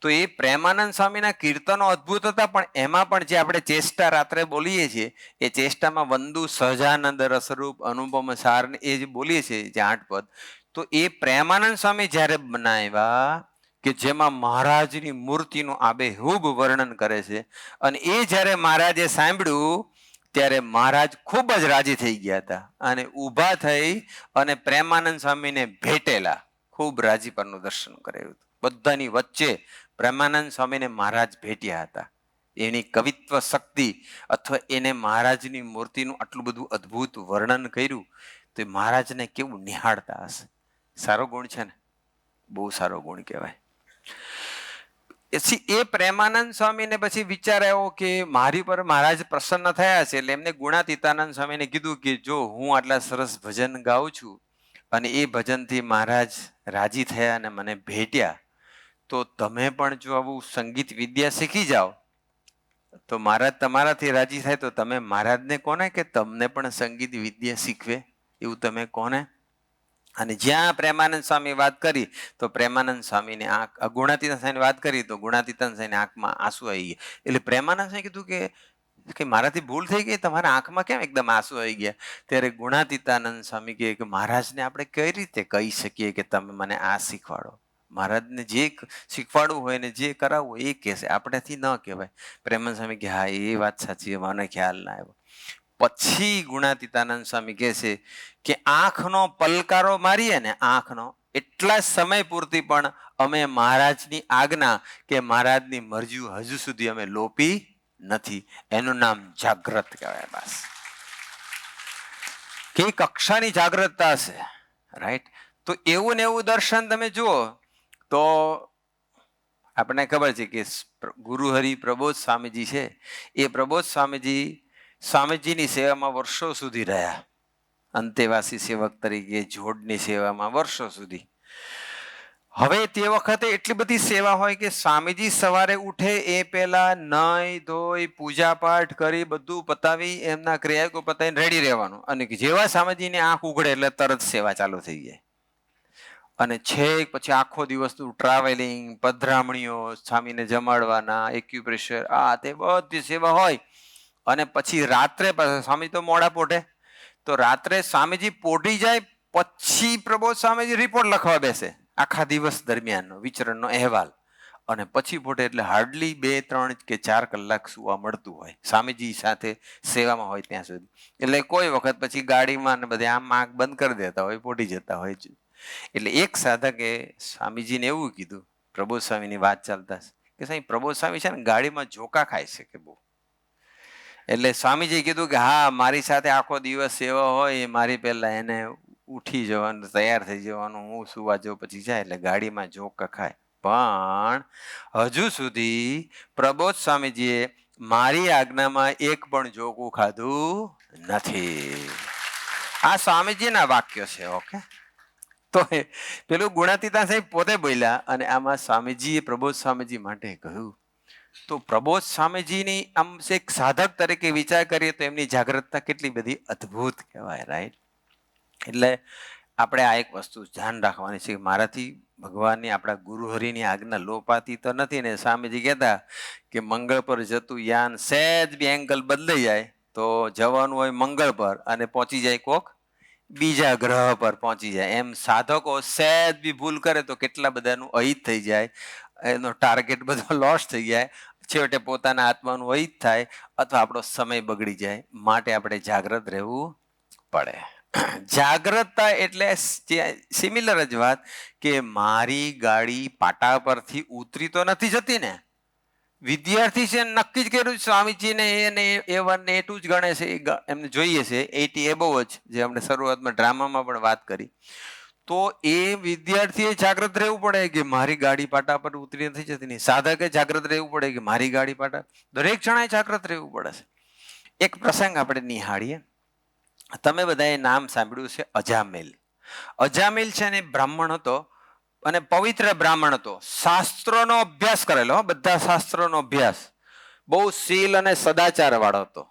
તો એ પ્રેમાનંદ સ્વામીના કીર્તનો અદ્ભુત હતા, પણ એમાં પણ જે આપણે ચેષ્ટા રાત્રે બોલીએ છીએ, એ ચેષ્ટામાં વંદુ સહજાનંદ રસરૂપ અનુપમ સાર એ જે બોલીએ છીએ, જે 8 પદ, તો એ પ્રેમાનંદ સ્વામી જ્યારે બનાવ્યા કે જેમાં મહારાજની મૂર્તિનું આબેહૂબ વર્ણન કરે છે, અને એ જ્યારે મહારાજે સાંભળ્યું ત્યારે મહારાજ ખૂબ જ રાજી થઈ ગયા હતા અને ઊભા થઈ અને પ્રેમાનંદ સ્વામીને ભેટેલા. ખૂબ રાજીપાનું દર્શન કરાયું હતું. બધાની વચ્ચે પ્રેમાનંદ સ્વામીને મહારાજ ભેટ્યા હતા. એની કવિત્વ શક્તિ અથવા એને મહારાજની મૂર્તિનું આટલું બધું અદ્ભુત વર્ણન કર્યું તો મહારાજને કેવું નિહાળતા હશે. સારો ગુણ છે ને, બહુ સારો ગુણ કહેવાય. પછી એ પ્રેમાનંદ સ્વામીને પછી વિચાર આવ્યો કે મારી પર મહારાજ પ્રસન્ન થયા છે, એટલે એમને ગુણાતીતાનંદ સ્વામીને કીધું કે જો હું આટલા સરસ ભજન ગાઉં છું અને એ ભજનથી મહારાજ રાજી થયા અને મને ભેટ્યા, તો તમે પણ જો આવું સંગીત વિદ્યા શીખી જાઓ તો મહારાજ તમારાથી રાજી થાય, તો તમે મહારાજને કોને કે તમને પણ સંગીત વિદ્યા શીખવે એવું તમે કોને. અને જ્યાં પ્રેમાનંદ સ્વામી વાત કરી તો પ્રેમાનંદ સ્વામીની આંખ, ગુણાતીતાનંદ સ્વામીની વાત કરી તો ગુણાતીતાનંદ સ્વામીની આંખમાં આંસુ આવી ગયા. એટલે પ્રેમાનંદ સ્વામી કીધું કે મારાથી ભૂલ થઈ ગઈ, તમારા આંખમાં કેમ એકદમ આંસુ આવી ગયા? ત્યારે ગુણાતીતાનંદ સ્વામી કહે કે મહારાજને આપણે કઈ રીતે કહી શકીએ કે તમે મને આ શીખવાડો? મહારાજને જે શીખવાડવું હોય ને જે કરાવવું હોય એ કહેશે, આપણેથી ન કહેવાય. પ્રેમાનંદ સ્વામી કે હા એ વાત સાચી, મને ખ્યાલ ના આવ્યો. પછી ગુણાતીતાનંદ સ્વામી કહે છે કે આંખનો પલકારો મારીએ ને, આંખનો એટલા સમય પૂરતી પણ અમે મહારાજની આજ્ઞા કે મહારાજની મરજી હજુ સુધી અમે લોપી નથી. એનું નામ જાગ્રત કહેવાય. બસ કે કક્ષાની જાગ્રતતા છે, રાઈટ? તો એવું ને એવું દર્શન તમે જુઓ તો આપણને ખબર છે કે ગુરુહરિ પ્રબોધ સ્વામીજી છે, એ પ્રબોધ સ્વામીજીની સેવામાં વર્ષો સુધી રહ્યા. અંતેવાસી સેવક તરીકે જોડની સેવામાં વર્ષો સુધી. હવે તે વખતે એટલી બધી સેવા હોય કે સ્વામીજી સવારે ઉઠે એ પહેલા નાઈ ધોઈ પૂજા પાઠ કરી બધું પતાવી એમના ક્રિયાકો પતાવીને રેડી રહેવાનું, અને જેવા સ્વામીજીની આંખ ઉઘડે એટલે તરત સેવા ચાલુ થઈ જાય. અને છેક પછી આખો દિવસનું ટ્રાવેલિંગ, પધરામણીઓ, સ્વામીને જમાડવાના, એક્યુપ્રેશર, આ તે બધી સેવા હોય. અને પછી રાત્રે સ્વામી તો મોડા પોઢે, તો રાત્રે સ્વામીજી પોઢી જાય પછી પ્રબોધ સ્વામીજી રિપોર્ટ લખવા બેસે, આખા દિવસ દરમિયાનનો વિચરણનો અહેવાલ. અને પછી પોઢે એટલે હાર્ડલી 2, 3 કે 4 કલાક સુવા મળતું હોય સ્વામીજી સાથે સેવામાં હોય ત્યાં સુધી. એટલે કોઈ વખત પછી ગાડીમાં ને બધે આમ આંખ બંધ કરી દેતા હોય, પોઢી જતા હોય. એટલે એક સાધકે સ્વામીજીને એવું કીધું, પ્રબોધ સ્વામીની વાત ચાલતા કે સાહેબ પ્રબોધ સ્વામી છે ને ગાડીમાં ઝોકા ખાય છે કે બહુ. એટલે સ્વામીજી કીધું કે હા મારી સાથે આખો દિવસ સેવા હોય, મારી પહેલા એને ઉઠી જવાનું, તૈયાર થઈ જવાનું, હું સુવા જાઉં પછી જાય એટલે ગાડીમાં ઝોકા ખાય. પણ હજુ સુધી પ્રબોધ સ્વામીજીએ મારી આજ્ઞામાં એક પણ ઝોકું ખાધું નથી. આ સ્વામીજીના વાક્ય છે. ઓકે, તો પેલું ગુણાતીતાનંદ સાહેબ પોતે બોલ્યા અને આમાં સ્વામીજીએ પ્રબોધ સ્વામીજી માટે કહ્યું. તો પ્રબોધ સ્વામીજીની આમ એક સાધક તરીકે વિચાર કરીએ તો એમની જાગૃતતા કેટલી બધી અદ્ભુત કહેવાય, રાઈટ? એટલે આપણે આ એક વસ્તુ ધ્યાન રાખવાની છે કે મારાથી ભગવાનની, આપણા ગુરુહરિની આજ્ઞા લોપાતી તો નથી ને. સ્વામીજી કહેતા કે મંગળ પર જતું યાન સહેજ બી એંગલ બદલાઈ જાય તો જવાનું હોય મંગળ પર અને પહોંચી જાય કોક બીજા ગ્રહ પર પહોંચી જાય. એમ સાધકો સહેજ બી ભૂલ કરે તો કેટલા બધાનું અહિત થઈ જાય, એનો ટાર્ગેટ બધો લોસ થઈ જાય, છેવટે પોતાના આત્માનું અહિત થાય અથવા આપણો સમય બગડી જાય. માટે આપણે જાગ્રત રહેવું પડે. જાગ્રતતા એટલે સિમિલર જ વાત કે મારી ગાડી પાટા પરથી ઉતરી તો નથી જતી ને. વિદ્યાર્થી છે નક્કી જ કર્યું સ્વામીજીને એને A1 ને A2 જ ગણે છે, એમને જોઈએ છે 80 એબોવ જ, જે આપણે શરૂઆતમાં ડ્રામામાં પણ વાત કરી. તો એ વિદ્યાર્થીએ જાગ્રત રહેવું પડે કે મારી ગાડી પાટા પર ઉતરી નથી જતી. નહીં, સાધકે જાગ્રત રહેવું પડે કે મારી ગાડી પાટા, દરેક જણાએ જાગ્રત રહેવું પડે છે. એક પ્રસંગ આપણે નિહાળીએ. તમે બધાએ નામ સાંભળ્યું છે અજામેલ. અજામેલ છે ને બ્રાહ્મણ હતો અને પવિત્ર બ્રાહ્મણ હતો. શાસ્ત્રોનો અભ્યાસ કરેલો, બધા શાસ્ત્રોનો અભ્યાસ, બહુ શીલ અને સદાચાર વાળો હતો,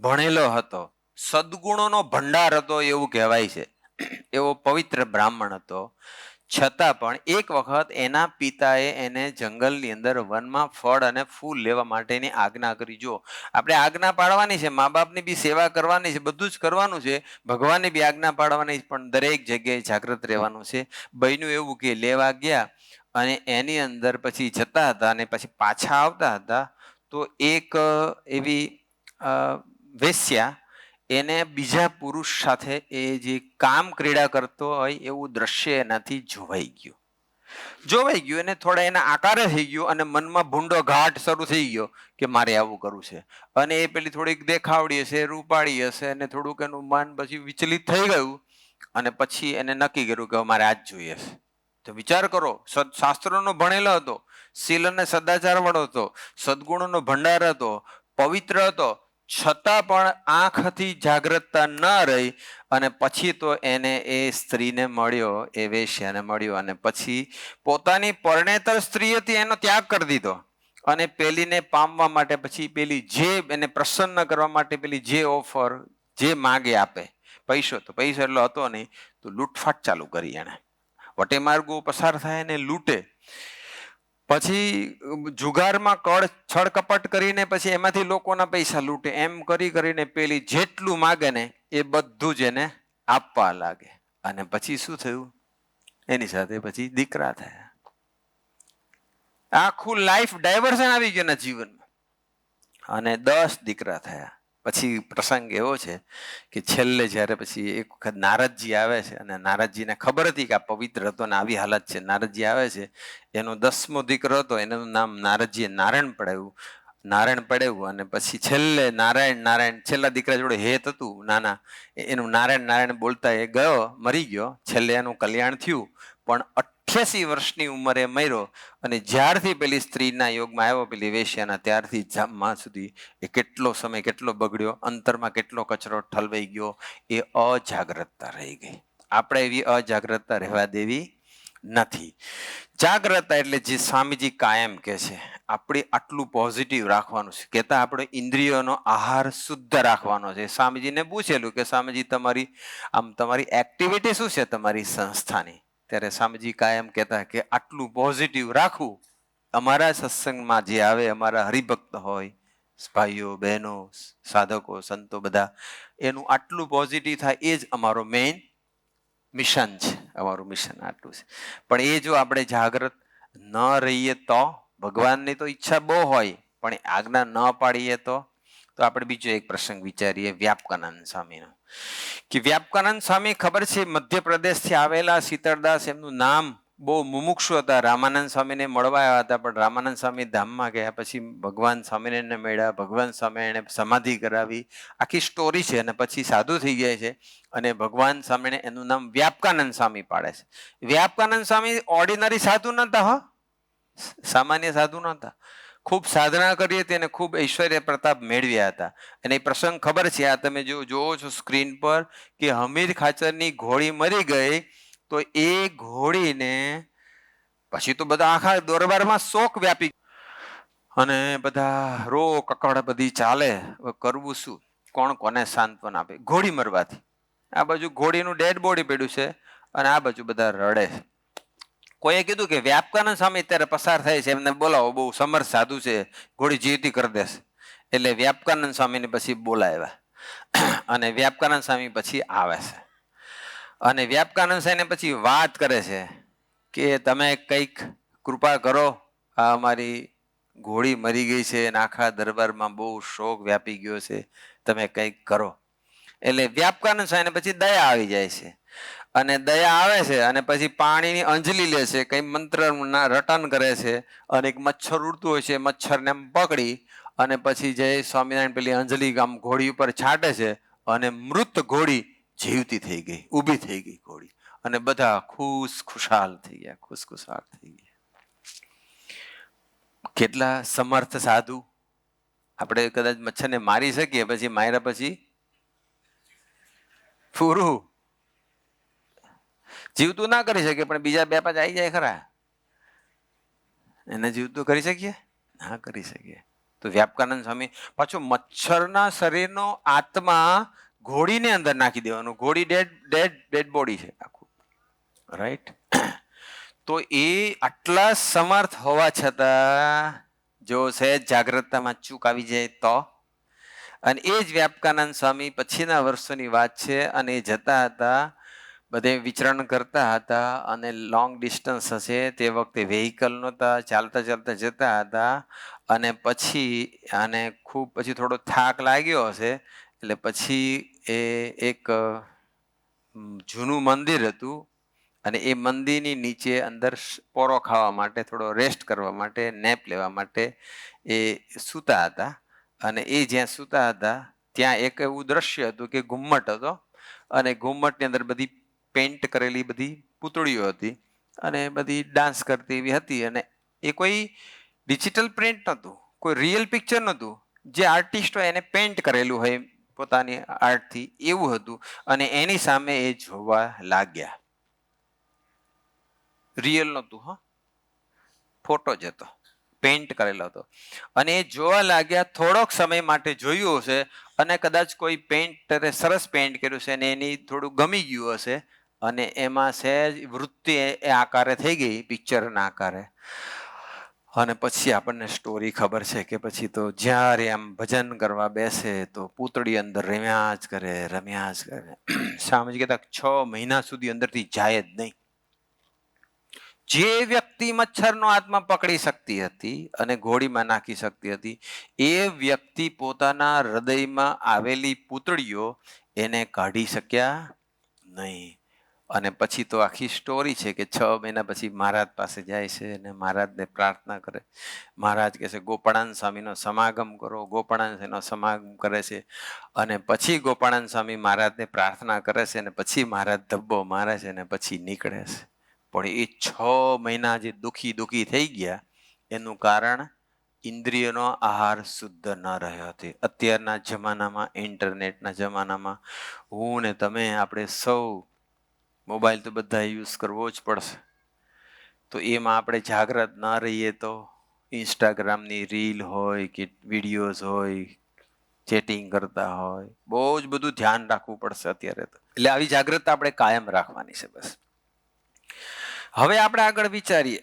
ભણેલો હતો. સદગુણોનો ભંડાર હતો એવું કહેવાય છે. એવો પવિત્ર બ્રાહ્મણ હતો. છતાં પણ એક વખત એના પિતાએ એને જંગલની અંદર વનમાં ફળ અને ફૂલ લેવા માટેની આજ્ઞા કરી. જો આપણે આજ્ઞા પાડવાની છે, મા બાપની બી સેવા કરવાની છે, બધું જ કરવાનું છે, ભગવાનની બી આજ્ઞા પાડવાની, પણ દરેક જગ્યાએ જાગૃત રહેવાનું છે. બહેનું એવું કે લેવા ગયા અને એની અંદર પછી જતા હતા અને પછી પાછા આવતા હતા તો એક એવી વેશ્યા એને બીજા પુરુષ સાથે એ જે કામ ક્રીડા કરતો હોય એવું દ્રશ્ય એનાથી જોવાઈ ગયું. એને થોડા એના આકારે થઈ ગયું અને મનમાં ભૂંડો ઘાટ શરૂ થઈ ગયો કે મારે આવું કરવું છે. અને એ પેલી થોડીક દેખાવડી હશે, રૂપાળી હશે, અને થોડુંક એનું મન પછી વિચલિત થઈ ગયું અને પછી એને નક્કી કર્યું કે મારે આ જ જોઈએ છે. તો વિચાર કરો, શાસ્ત્રોનો ભણેલો હતો, શીલ અને સદાચાર વાળો હતો, સદગુણોનો ભંડાર હતો, પવિત્ર હતો, છતાં પણ આંખથી જાગૃતતા ન રહી અને પછી તો એને એ સ્ત્રીને મળ્યો, એ વેશ્યાને મળ્યો અને પછી પોતાની પરણેતર સ્ત્રી હતી એનો ત્યાગ કરી દીધો અને પેલીને પામવા માટે પછી પેલી જે એને પ્રસન્ન કરવા માટે પેલી જે ઓફર જે માગે આપે. પૈસો એટલો હતો નહીં તો લૂંટફાટ ચાલુ કરી એને. વટે માર્ગો પસાર થાય ને લૂંટે. પછી જુગારમાં છળ કપટ કરીને પછી એમાંથી લોકોના પૈસા લૂંટે. એમ કરીને પેલી જેટલું માગે ને એ બધું જ એને આપવા લાગે. અને પછી શું થયું? એની સાથે પછી દીકરા થયા. આખું લાઈફ ડાયવર્ઝન આવી ગયું એના જીવનમાં અને 10 દીકરા થયા. પછી પ્રસંગ એવો છે કે છેલ્લે જ્યારે પછી એક વખત નારદજી આવે છે અને નારદજીને ખબર હતી કે આ પવિત્ર હતો ને આવી હાલત છે. નારદજી આવે છે, એનો 10મો દીકરો હતો, એનું નામ નારદજીએ નારાયણ પડાવ્યું અને પછી છેલ્લે નારાયણ છેલ્લા દીકરા જોડે હેત હતું નાના, એનું નારાયણ બોલતા એ ગયો, મરી ગયો. છેલ્લે એનું કલ્યાણ થયું, પણ 88 વર્ષની ઉંમરે મર્યો. અને જ્યારથી પેલી સ્ત્રીના યોગમાં આવ્યો, પેલી વેશ્યાના, ત્યારથી જામમાં સુધી એ કેટલો સમય કેટલો બગડ્યો, અંતરમાં કેટલો કચરો ઠલવાઈ ગયો. એ અજાગ્રતતા રહી ગઈ. આપણે એવી અજાગ્રતતા રહેવા દેવી નથી. જાગ્રતતા એટલે જે સ્વામીજી કાયમ કે છે, આપણે આટલું પોઝિટિવ રાખવાનું છે. કહેતા આપણે ઇન્દ્રિયોનો આહાર શુદ્ધ રાખવાનો છે. સ્વામીજીને પૂછેલું કે સ્વામીજી તમારી એક્ટિવિટી શું છે તમારી સંસ્થાની? ત્યારે સ્વામીજી કાયમ કહેતા કે આટલું પોઝિટિવ રાખવું. અમારા સત્સંગમાં જે આવે, અમારા હરિભક્ત હોય, ભાઈઓ બહેનો, સાધકો, સંતો, બધા એનું આટલું પોઝિટિવ થાય એ જ અમારો મેઇન મિશન છે. અમારું મિશન આટલું છે. પણ એ જો આપણે જાગૃત ન રહીએ તો, ભગવાનની તો ઈચ્છા બહુ હોય પણ આજ્ઞા ન પાડીએ તો આપણે બીજો એક પ્રસંગ વિચારીએ વ્યાપકાનંદ સ્વામીનો. કે વ્યાપકાનંદ સ્વામી ખબર છે મધ્યપ્રદેશથી આવેલા, શીતળદાસ એમનું નામ, બહુ મુમુક્ષુ હતા. રામાનંદ સ્વામીને મળવા આવ્યા હતા, પણ રામાનંદ સ્વામી ધામમાં ગયા પછી ભગવાન સ્વામિનારાયણને મળ્યા, ભગવાન સ્વામિનારાયણે સમાધિ કરાવી, આખી સ્ટોરી છે. અને પછી સાધુ થઈ જાય છે અને ભગવાન સ્વામિનારાયણ એનું નામ વ્યાપકાનંદ સ્વામી પાડે છે. વ્યાપકાનંદ સ્વામી ઓર્ડિનરી સાધુ નતા, સામાન્ય સાધુ નતા. ખૂબ સાધના કરી હતી અને ખૂબ ઐશ્વર્ય પ્રતાપ મેળવ્યા હતા. અને એ પ્રસંગ ખબર છે, આ તમે જોવો છો સ્ક્રીન પર, કે હમીર ખાચરની ઘોડી મરી ગઈ તો એ ઘોડીને પછી તો બધા આખા દરબારમાં શોક વ્યાપી અને બધા રો કકડ બધી ચાલે. કરવું શું? કોણ કોને સાંત્વન આપે? ઘોડી મરવાથી આ બાજુ ઘોડીનું ડેડ બોડી પડ્યું છે અને આ બાજુ બધા રડે. કોઈએ કીધું કે વ્યાપકાનંદ સ્વામી અત્યારે પસાર થાય છે, એમને બોલાવો, બહુ સમર્થ સાધુ છે, ઘોડી જીવતી કરી દેશે. એટલે વ્યાપકાનંદ સ્વામીને પછી બોલાવ્યા અને વ્યાપકાનંદ સ્વામી પછી આવે છે અને વ્યાપકાનંદ સ્વામીને પછી વાત કરે છે કે તમે કંઈક કૃપા કરો, આ અમારી ઘોડી મરી ગઈ છે અને આખા દરબારમાં બહુ શોક વ્યાપી ગયો છે, તમે કંઈક કરો. એટલે વ્યાપકાનંદ સ્વામીને પછી દયા આવી જાય છે અને દયા આવે છે અને પછી પાણીની અંજલી લે છે, કઈ મંત્ર રટન કરે છે અને એક મચ્છર ઉડતું હોય છે, મચ્છરને એમ પકડી અને પછી જય સ્વામિનારાયણ પેલી અંજલિ આમ ઘોડી ઉપર છાંટે છે અને મૃત ઘોડી જીવતી થઈ ગઈ, ઊભી થઈ ગઈ ઘોડી અને બધા ખુશાલ થઈ ગયા. કેટલા સમર્થ સાધુ! આપણે કદાચ મચ્છરને મારી શકીએ, પછી માર્યા પછી પૂરું, જીવતું ના કરી શકીએ પણ બીજા 2-5 આવી જાય ખરા. એને જીવતું કરી શકીએ? ના કરી શકીએ. તો વ્યાપકાનંદ સ્વામી પાછો મચ્છરના શરીરનો આત્મા ઘોડીને અંદર નાખી દેવાનું. ઘોડી ડેડ બોડી છે આખું, રાઈટ? તો એ આટલા સમર્થ હોવા છતાં જો સહેજ જાગ્રતતામાં ચૂક આવી જાય તો, અને એ જ વ્યાપકાનંદ સ્વામી પછીના વર્ષોની વાત છે, અને એ જતા હતા, બધે વિચરણ કરતા હતા, અને લોંગ ડિસ્ટન્સ હશે તે વખતે વેહિકલ નહોતા, ચાલતા ચાલતા જતા હતા, અને પછી આને ખૂબ પછી થોડો થાક લાગ્યો હશે, એટલે પછી એ એક જૂનું મંદિર હતું, અને એ મંદિરની નીચે અંદર પોરો ખાવા માટે, થોડો રેસ્ટ કરવા માટે, નેપ લેવા માટે એ સૂતા હતા. અને એ જ્યાં સૂતા હતા ત્યાં એક એવું દ્રશ્ય હતું કે ઘુમ્મટ હતો, અને ઘુમ્મટની અંદર બધી પેઇન્ટ કરેલી બધી પૂતળીઓ હતી, અને બધી ડાન્સ કરતી એવી હતી. અને એ કોઈ ડિજિટલ પ્રિન્ટ નહોતું, કોઈ રિયલ પિક્ચર નહોતું, જે આર્ટિસ્ટ હોય એને પેઇન્ટ કરેલું હોય પોતાની આર્ટથી, એવું હતું. અને એની સામે એ જોવા લાગ્યા. રિયલ નહોતું, હા, ફોટો જ હતો, પેઇન્ટ કરેલો હતો. અને એ જોવા લાગ્યા, થોડોક સમય માટે જોયું હશે, અને કદાચ કોઈ પેઇન્ટરે સરસ પેઇન્ટ કર્યું છે અને એની થોડું ગમી ગયું હશે, અને એમાં સહેજ વૃત્તિ એ આકારે થઈ ગઈ, પિક્ચરના આકારે. અને પછી આપણને સ્ટોરી ખબર છે કે પછી તો જ્યારે આમ ભજન કરવા બેસે તો પૂતળી અંદર રમ્યા જ કરે, રમ્યા જ કરે. સ્વામીજી કહેતા 6 મહિના સુધી અંદરથી જાય જ નહીં. જે વ્યક્તિ મચ્છરનો આત્મા પકડી શકતી હતી અને ઘોડીમાં નાખી શકતી હતી, એ વ્યક્તિ પોતાના હૃદયમાં આવેલી પૂતળીઓ એને કાઢી શક્યા નહીં. અને પછી તો આખી સ્ટોરી છે કે 6 મહિના પછી મહારાજ પાસે જાય છે અને મહારાજને પ્રાર્થના કરે. મહારાજ કહે છે ગોપાળાનંદ સ્વામીનો સમાગમ કરો. ગોપાળાનંદ સ્વામીનો સમાગમ કરે છે, અને પછી ગોપાળાનંદ સ્વામી મહારાજને પ્રાર્થના કરે છે, અને પછી મહારાજ ધબ્બો મારે છે, અને પછી નીકળે છે. પણ એ 6 મહિના જે દુખી થઈ ગયા, એનું કારણ ઇન્દ્રિયનો આહાર શુદ્ધ ન રહ્યો હતો. અત્યારના જમાનામાં, ઇન્ટરનેટના જમાનામાં, હું ને તમે, આપણે સૌ મોબાઈલ તો બધા યુઝ કરવો જ પડશે. તો એમાં આપણે જાગ્રત ના રહીએ તો ઇન્સ્ટાગ્રામની રીલ હોય કે વિડીયોઝ હોય, ચેટિંગ કરતા હોય, બહુ જ બધું ધ્યાન રાખવું પડશે અત્યારે તો. એટલે આવી જાગ્રતતા આપણે કાયમ રાખવાની છે બસ. હવે આપણે આગળ વિચારીએ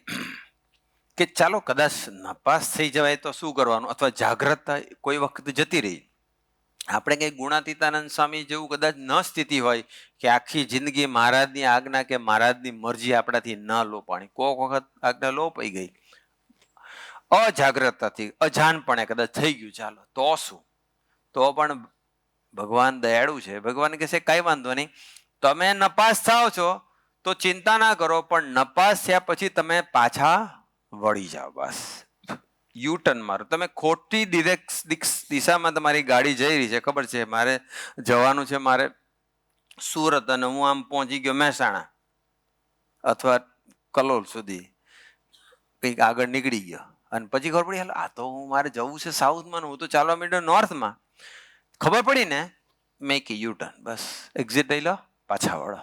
કે ચાલો કદાચ નાપાસ થઈ જવાય તો શું કરવાનું, અથવા જાગ્રતતા કોઈ વખત જતી રહી, આપણે કઈ ગુણાતીતાનંદ સ્વામી જેવું કદાચ ન સ્થિતિ હોય કે આખી જિંદગી મહારાજની આજ્ઞા કે મહારાજની મરજી આપણાથી ન લોપાણી, કોઈક વખત આજ્ઞા લોપાઈ ગઈ, અજાગ્રતતાથી, અજાનપણે કદાચ થઈ ગયું, ચાલો તો શું? તો પણ ભગવાન દયાળુ છે. ભગવાન કહે છે કઈ વાંધો નહીં, તમે નપાસ થાવ છો તો ચિંતા ના કરો, પણ નપાસ થયા પછી તમે પાછા વળી જાઓ. બસ યુટર્ન મારો. તમે ખોટી દિશામાં તમારી ગાડી જઈ રહી છે, ખબર છે મારે જવાનું છે, મારે સુરત, અને હું આમ પહોંચી ગયો મહેસાણા અથવા કલોલ સુધી, કંઈક આગળ નીકળી ગયો, અને પછી ખબર પડી આ તો મારે જવું છે સાઉથમાં, હું તો ચાલવા માંડ્યો નોર્થમાં. ખબર પડી ને, મેક એ યુટર્ન, બસ એક્ઝિટ લઈ લો, પાછા વળો.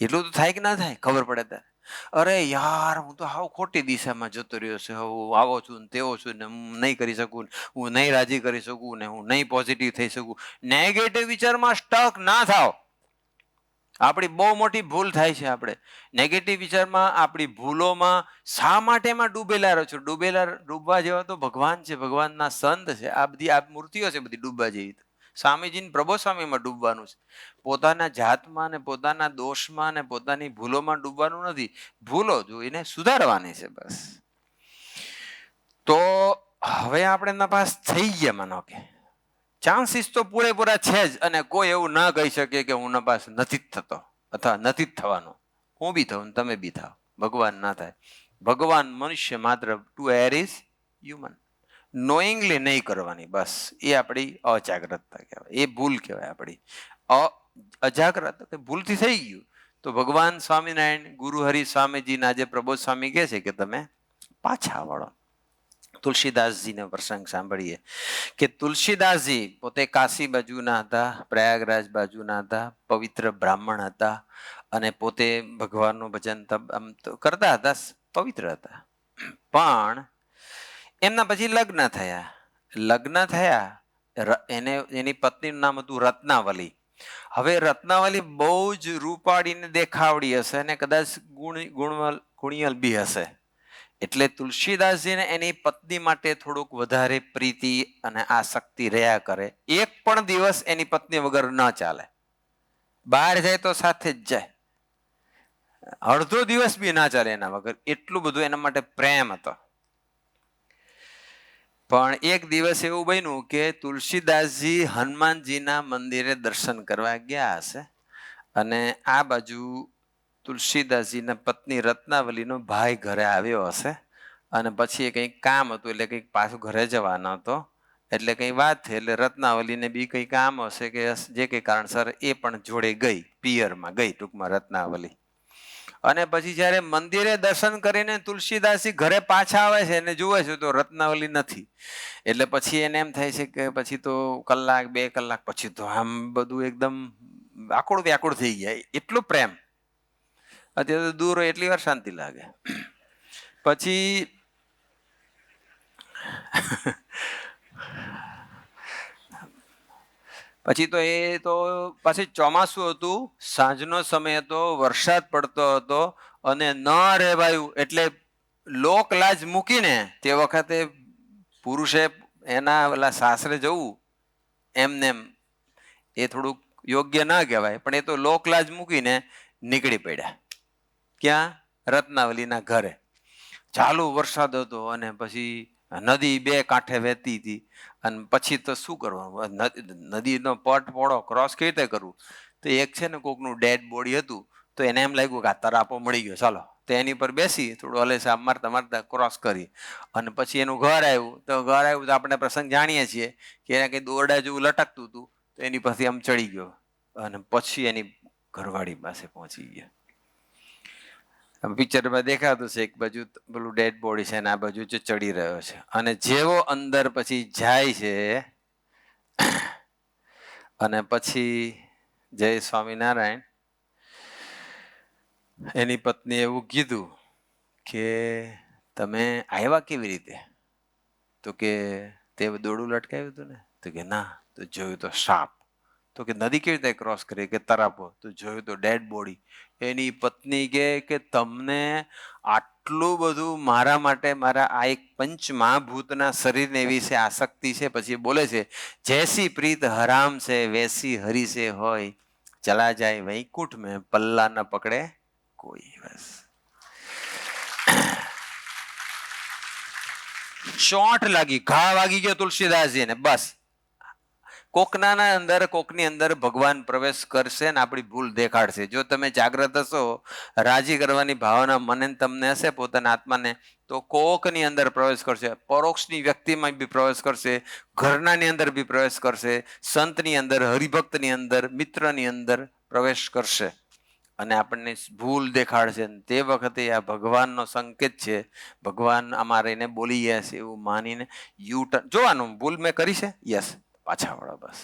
એટલું તો થાય કે ના થાય? ખબર પડે ત્યારે અરે યાર, હું તો હાવ ખોટી દિશામાં જતો રહ્યો છે, હું આવો છું ને તેવો છું ને, હું નહીં કરી શકું, હું નહીં રાજી કરી શકું, ને હું નહીં પોઝિટિવ થઈ શકું. નેગેટિવ વિચારમાં સ્ટક ના થાવ. આપણી બહુ મોટી ભૂલ થાય છે. આપણે નેગેટિવ વિચારમાં, આપણી ભૂલોમાં શા માટે એમાં ડૂબેલા રહો છો? ડૂબવા જેવા તો ભગવાન છે, ભગવાનના સંત છે, આ બધી આ મૂર્તિઓ છે બધી ડૂબવા જેવી. સ્વામીજીને પ્રભો સ્વામીમાં ડૂબવાનું છે, પોતાના જાતમાં ને પોતાના દોષમાં ને પોતાની ભૂલોમાં ડૂબવાનું નથી. ભૂલો જોઈને સુધારવાની છે બસ. તો હવે આપણે નપાસ થઈ ગયા, માનો કે ચાન્સીસ તો પૂરેપૂરા છે જ, અને કોઈ એવું ના કહી શકે કે હું નપાસ નથી જ થતો અથવા નથી જ થવાનો. હું બી થાઉં, તમે બી થાવ, ભગવાન ના થાય. ભગવાન મનુષ્ય માત્ર ટુ એર ઇઝ હ્યુમન. નોઈંગલી નહીં કરવાની, બસ એ આપણી અજાગ્રતતા કહેવાય, એ ભૂલ કહેવાય આપણી. અજાગ્રત ભૂલથી થઈ ગયું તો ભગવાન સ્વામિનારાયણ ગુરુ હરિ સ્વામીજીના જે પ્રબોધ સ્વામી કહે છે કે તમે પાછા વળો. તુલસીદાસજીનો પ્રસંગ સાંભળીએ કે તુલસીદાસજી પોતે કાશી બાજુના હતા, પ્રયાગરાજ બાજુના હતા, પવિત્ર બ્રાહ્મણ હતા, અને પોતે ભગવાનનું ભજન આમ તો કરતા હતા, પવિત્ર હતા. પણ એમના પછી લગ્ન થયા એને એની પત્નીનું નામ હતું રત્નાવલી. હવે રત્નાવલી બહુ જ રૂપાળીને દેખાવડી હશે અને કદાચ ગુણિયલ બી હશે, એટલે તુલસીદાસજીને એની પત્ની માટે થોડુંક વધારે પ્રીતિ અને આસક્તિ રહ્યા કરે. એક પણ દિવસ એની પત્ની વગર ન ચાલે, બહાર જાય તો સાથે જ જાય, અડધો દિવસ બી ના ચાલે એના વગર, એટલું બધું એના માટે પ્રેમ હતો. પણ એક દિવસ એવું બન્યું કે તુલસીદાસજી હનુમાનજીના મંદિરે દર્શન કરવા ગયા હશે અને આ બાજુ તુલસીદાસજીના પત્ની રત્નાવલીનો ભાઈ ઘરે આવ્યો હશે અને પછી એ કંઈક કામ હતું એટલે કંઈક પાછું ઘરે જવાનો હતો, એટલે કંઈ વાત થઈ એટલે રત્નાવલીને બી કંઈ કામ હશે કે જે કંઈ કારણસર એ પણ જોડે ગઈ, પિયરમાં ગઈ ટૂંકમાં રત્નાવલી. અને પછી જયારે મંદિરે દર્શન કરીને તુલસીદાસજી ઘરે પાછા આવે છે અને જુએ છે તો રત્નાવલી નથી, એટલે પછી એને એમ થાય છે કે પછી તો કલાક 2 કલાક પછી તો આમ બધું એકદમ આકુળ વ્યાકુળ થઈ ગયા, એટલો પ્રેમ. અત્યારે તો દૂર હોય એટલી વાર શાંતિ લાગે. પછી તો એ તો પછી ચોમાસું હતું, સાંજનો સમય હતો, વરસાદ પડતો હતો અને ન રહેવાયું એટલે લોકલાજ મૂકીને તે વખતે પુરુષે એના ઓલા સાસરે જવું એમને એ થોડુંક યોગ્ય ના કહેવાય, પણ એ તો લોકલાજ મૂકીને નીકળી પડ્યા. ક્યાં? રત્નાવલીના ઘરે. ચાલુ વરસાદ હતો અને પછી નદી 2 કાંઠે વહેતી હતી અને પછી તો શું કરવાનું, નદીનો પટ પોળો ક્રોસ કેવી રીતે કરવું? તો એક છે ને કોકનું ડેડ બોડી હતું, તો એને એમ લાગ્યું કે આ તરાપો મળી ગયો, ચાલો તો એની પર બેસી થોડું હલેસાબ મારતા મારતા ક્રોસ કરી અને પછી એનું ઘર આવ્યું. તો ઘર આવ્યું તો આપણે પ્રસંગ જાણીએ છીએ કે એને કંઈ દોરડા જેવું લટકતું હતું, તો એની પાસે આમ ચડી ગયો અને પછી એની ઘરવાળી પાસે પહોંચી ગયા. પિક્ચરમાં દેખાતું છે એક બાજુ પેલું ડેડ બોડી છે અને આ બાજુ ચડી રહ્યો છે અને જેવો અંદર પછી જાય છે અને પછી જય સ્વામિનારાયણ, એની પત્ની એવું કીધું કે તમે આવ્યા કેવી રીતે? તો કે તે દોરડું લટકાવ્યું હતું ને? તો કે ના. તો જોયું તો સાપ. તો કે નદી કેવી રીતે ક્રોસ કરી? કે તરાપો. તો જોયું તો ડેડ બોડી. એની પત્ની કે તમને આટલું બધું મારા માટે, મારા આ એક પંચ મહાભૂતના શરીરને વિશે આસક્તિ છે. પછી બોલે છે જૈસી પ્રીત હરામ છે વૈસી હરી से હોય, ચલા જાય વૈકુંઠ में પલ્લા ન પકડે કોઈ. બસ ચોટ લાગી, ઘા વાગી ગયો તુલસીદાસજીને. બસ કોકની અંદર ભગવાન પ્રવેશ કરશે ને આપણી ભૂલ દેખાડશે. જો તમે જાગ્રત હશો, રાજી કરવાની ભાવના મને તમને હશે પોતાના આત્માને, તો કોકની અંદર પ્રવેશ કરશે, પરોક્ષની વ્યક્તિમાં બી પ્રવેશ કરશે, ઘરનાની અંદર બી પ્રવેશ કરશે, સંતની અંદર, હરિભક્તની અંદર, મિત્રની અંદર પ્રવેશ કરશે અને આપણને ભૂલ દેખાડશે. તે વખતે આ ભગવાનનો સંકેત છે, ભગવાન અમારે એને બોલી ગયા છે એવું માનીને યુ ટર્ન જોવાનું. ભૂલ મેં કરી છે, યસ, પાછા વળો બસ.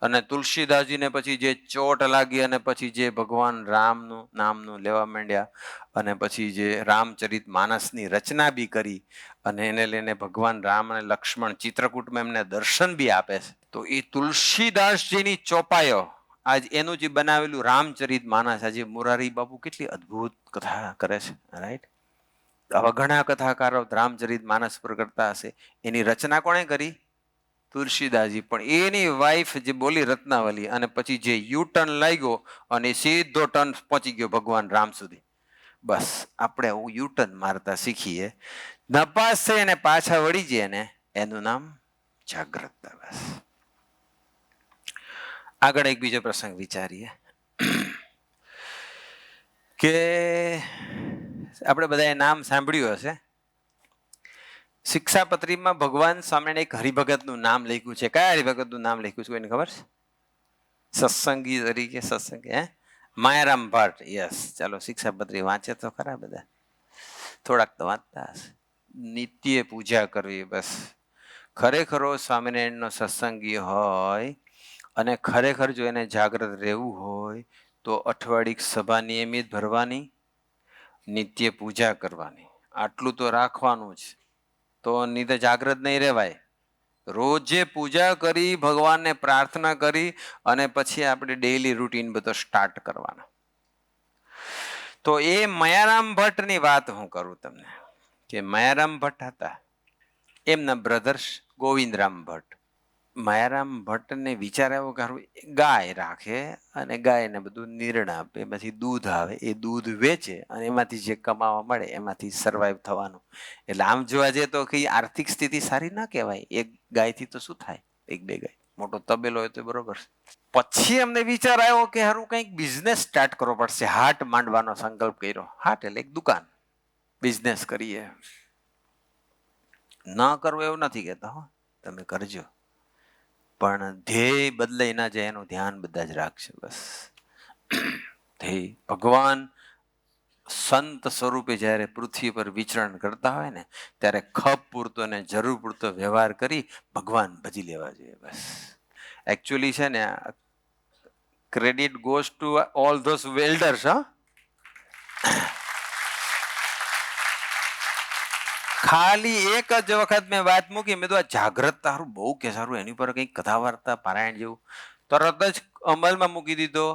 અને તુલસીદાસજીને પછી જે ચોટ લાગી અને પછી જે ભગવાન રામનું નામનું લેવા માંડ્યા અને પછી જે રામચરિત માનસની રચના બી કરી અને એને લઈને ભગવાન રામ અને લક્ષ્મણ ચિત્રકૂટમાં એમને દર્શન બી આપે છે. તો એ તુલસીદાસજીની ચોપાઈઓ, આજ એનું જે બનાવેલું રામચરિત માનસ, આજે મોરારી બાપુ કેટલી અદ્ભુત કથા કરે છે, રાઈટ? આવા ઘણા કથાકારો રામચરિત માનસ પર કરતા હશે. એની રચના કોણે કરી? તુલસીદાસજી. પણ એની વાઈફ જે બોલી રત્નાવલી અને પછી જે યુ ટર્ન લાગ્યો અને સીધો ટર્ન પહોંચી ગયો ભગવાન રામ સુધી. બસ આપણે યુ ટર્ન મારતા શીખીએ, નપાસ થઈ અને પાછા વળી જઈએ ને, એનું નામ જાગ્રતતા. બસ આગળ એક બીજો પ્રસંગ વિચારીએ કે આપણે બધાએ નામ સાંભળ્યું હશે, શિક્ષાપત્રીમાં ભગવાન સ્વામિનારાયણ એક હરિભગતનું નામ લખ્યું છે. કયા હરિભગતનું નામ લખ્યું છે કોઈને ખબર છે? સત્સંગી તરીકે સત્સંગી, માયારામ ભટ્ટ. યસ, ચાલો શિક્ષાપત્રી વાંચે તો ખરા બધા, થોડાક તો વાંચતા હશે. નિત્ય પૂજા કરવી. બસ ખરેખરો સ્વામિનારાયણનો સત્સંગી હોય અને ખરેખર જો એને જાગ્રત રહેવું હોય તો અઠવાડિક સભા નિયમિત ભરવાની, નિત્ય પૂજા કરવાની, આટલું તો રાખવાનું જ. તો નહીં તો જાગ્રત નહીં રહેવાય. રોજે પૂજા કરી, ભગવાનને પ્રાર્થના કરી અને પછી આપણે ડેઈલી રૂટીન બધો સ્ટાર્ટ કરવાનો. તો એ મયારામ ભટ્ટની વાત હું કરું તમને, કે મયારામ ભટ્ટ હતા, એમના બ્રધર્સ ગોવિંદરામ ભટ્ટ. મયારામ ભટ્ટને વિચાર આવ્યો કે ગાય રાખે અને ગાયને બધું નિર્ણ આપે, પછી દૂધ આવે, એ દૂધ વેચે અને એમાંથી જે કમાવા મળે એમાંથી સર્વાઈવ થવાનું. એટલે આમ જોવા જઈએ તો કઈ આર્થિક સ્થિતિ સારી ના કહેવાય. એક ગાયથી તો શું થાય, એક બે ગાય, મોટો તબેલો હોય તો બરોબર. પછી અમને વિચાર આવ્યો કે હારું કંઈક બિઝનેસ સ્ટાર્ટ કરવો પડશે. હાટ માંડવાનો સંકલ્પ કર્યો. હાટ એટલે એક દુકાન, બિઝનેસ કરીએ. ન કરવું એવું નથી કહેતા, હો તમે કરજો, પણ ધ્યેય બદલાઈ ના જાય એનું ધ્યાન બધા જ રાખશે. બસ ધ્યેય ભગવાન સંત સ્વરૂપે જ્યારે પૃથ્વી પર વિચરણ કરતા હોય ને ત્યારે ખપ પૂરતો ને જરૂર પૂરતો વ્યવહાર કરી ભગવાન ભજી લેવા જોઈએ. બસ એકચ્યુઅલી છે ને, credit goes to all those welders. ખાલી એક જ વખત મેં વાત મૂકી, મેં તો આ જાગ્રત તારું બહુ કે સારું, એની પર કંઈક કથા વાર્તા પારાયણ જેવું, તરત જ અમલમાં મૂકી દીધો,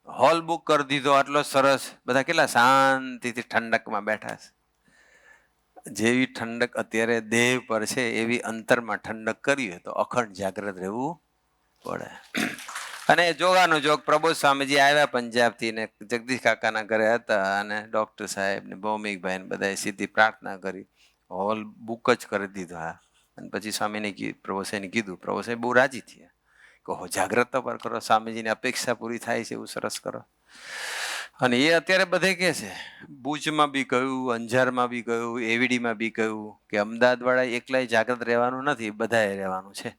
હોલ બુક કરી દીધો. આટલો સરસ, બધા કેટલા શાંતિથી ઠંડકમાં બેઠા છે. જેવી ઠંડક અત્યારે દેહ પર છે એવી અંતરમાં ઠંડક કરી હોય તો અખંડ જાગ્રત રહેવું પડે. અને જોગાનું જોગ પ્રબોધ સ્વામીજી આવ્યા પંજાબથી ને જગદીશ કાકાના ઘરે હતા અને ડોક્ટર સાહેબ ને ભૌમિકભાઈ ને બધાએ સીધી પ્રાર્થના કરી, હોલ બુક જ કરી દીધો. હા, અને પછી સ્વામીને પ્રભુસાઈને કીધું, પ્રભુસાઈ બહુ રાજી થયા, કહો જાગ્રત પર કરો, સ્વામીજીની અપેક્ષા પૂરી થાય છે એવું સરસ કરો. અને એ અત્યારે બધે કે છે, ભુજમાં બી કહ્યું, અંજારમાં બી કહ્યું, એવીડીમાં બી કહ્યું કે અમદાવાદ વાળા એકલાય જાગ્રત રહેવાનું નથી, બધાએ રહેવાનું છે,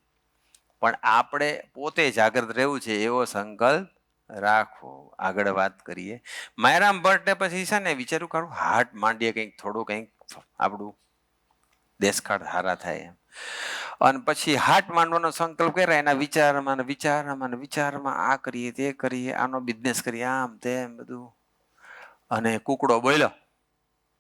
પણ આપણે પોતે જાગ્રત રહેવું છે એવો સંકલ્પ રાખવો. આગળ વાત કરીએ. મયારામ ભટ્ટને પછી છે ને વિચારું કાઢું હાટ માંડીએ, કંઈક થોડું કંઈક આપણું દેશકાળ સારા થાય એમ. અને પછી હાટ માંડવાનો સંકલ્પ કર્યા. એના વિચારમાં આ કરીએ, તે કરીએ, આનો બિઝનેસ કરીએ, આમ તેમ બધું. અને કુકડો બોલ્યો,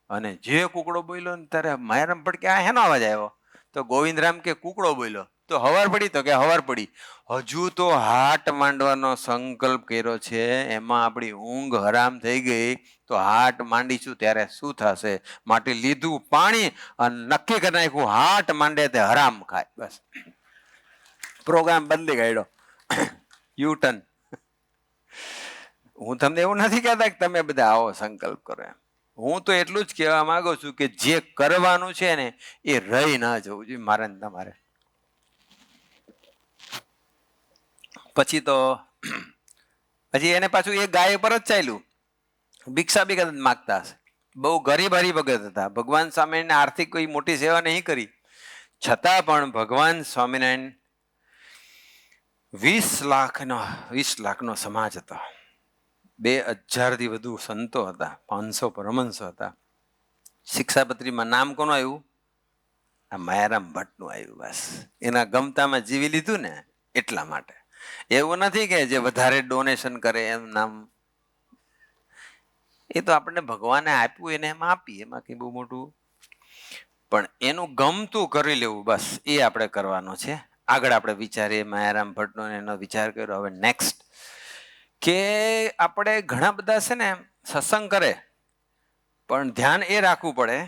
અને જે કુકડો બોલ્યો ને ત્યારે મયારામ ભટ્ટ કે આ હેનો અવાજ આવ્યો? તો ગોવિંદરામ કે કુકડો બોલ્યો. તો હવાર પડી? તો કે હવાર પડી. હજુ તો હાટ માંડવાનો સંકલ્પ કર્યો છે, એમાં આપણી ઊંઘ હરામ થઈ ગઈ. તો હાટ માંડીશું ત્યારે શું થશે? માટે લીધું પાણી અને નક્કી કરી નાખ્યું હાટ માંડે તે હરામ ખાય. બસ પ્રોગ્રામ બદલી ગયો, યુટર્ન. હું તમને એવું નથી કહેતા કે તમે બધા આવો સંકલ્પ કરો એમ. હું તો એટલું જ કહેવા માંગુ છું કે જે કરવાનું છે ને એ રહી ના જવું જોઈએ મારે ને તમારે. પછી તો એને પાછું એ ગાય પર જ ચાલ્યું. ભિક્ષા બી કદાચ માગતા હશે. બહુ ગરીબ હરિભગત હતા. ભગવાન સ્વામિનારાયણ આર્થિક કોઈ મોટી સેવા નહીં કરી, છતાં પણ ભગવાન સ્વામિનારાયણ 20 લાખનો સમાજ હતો. 2000થી વધુ સંતો હતા, 500 પરમહંસો હતા. શિક્ષાપત્રીમાં નામ કોનું આવ્યું? આ મયારામ ભટ્ટનું આવ્યું. બસ એના ગમતામાં જીવી લીધું ને એટલા માટે. એવું નથી કે જે વધારે ડોનેશન કરે એમ નામ, એ તો આપણને ભગવાને આપ્યું એને એમ આપીએ, એમાં કઈ બહુ મોટું. પણ એનું ગમતું કરી લેવું, બસ એ આપણે કરવાનું છે. આગળ આપણે વિચારીએ. મયારામ ભટ્ટનો એનો વિચાર કર્યો. હવે નેક્સ્ટ કે આપણે ઘણા બધા છે ને સત્સંગ કરે, પણ ધ્યાન એ રાખવું પડે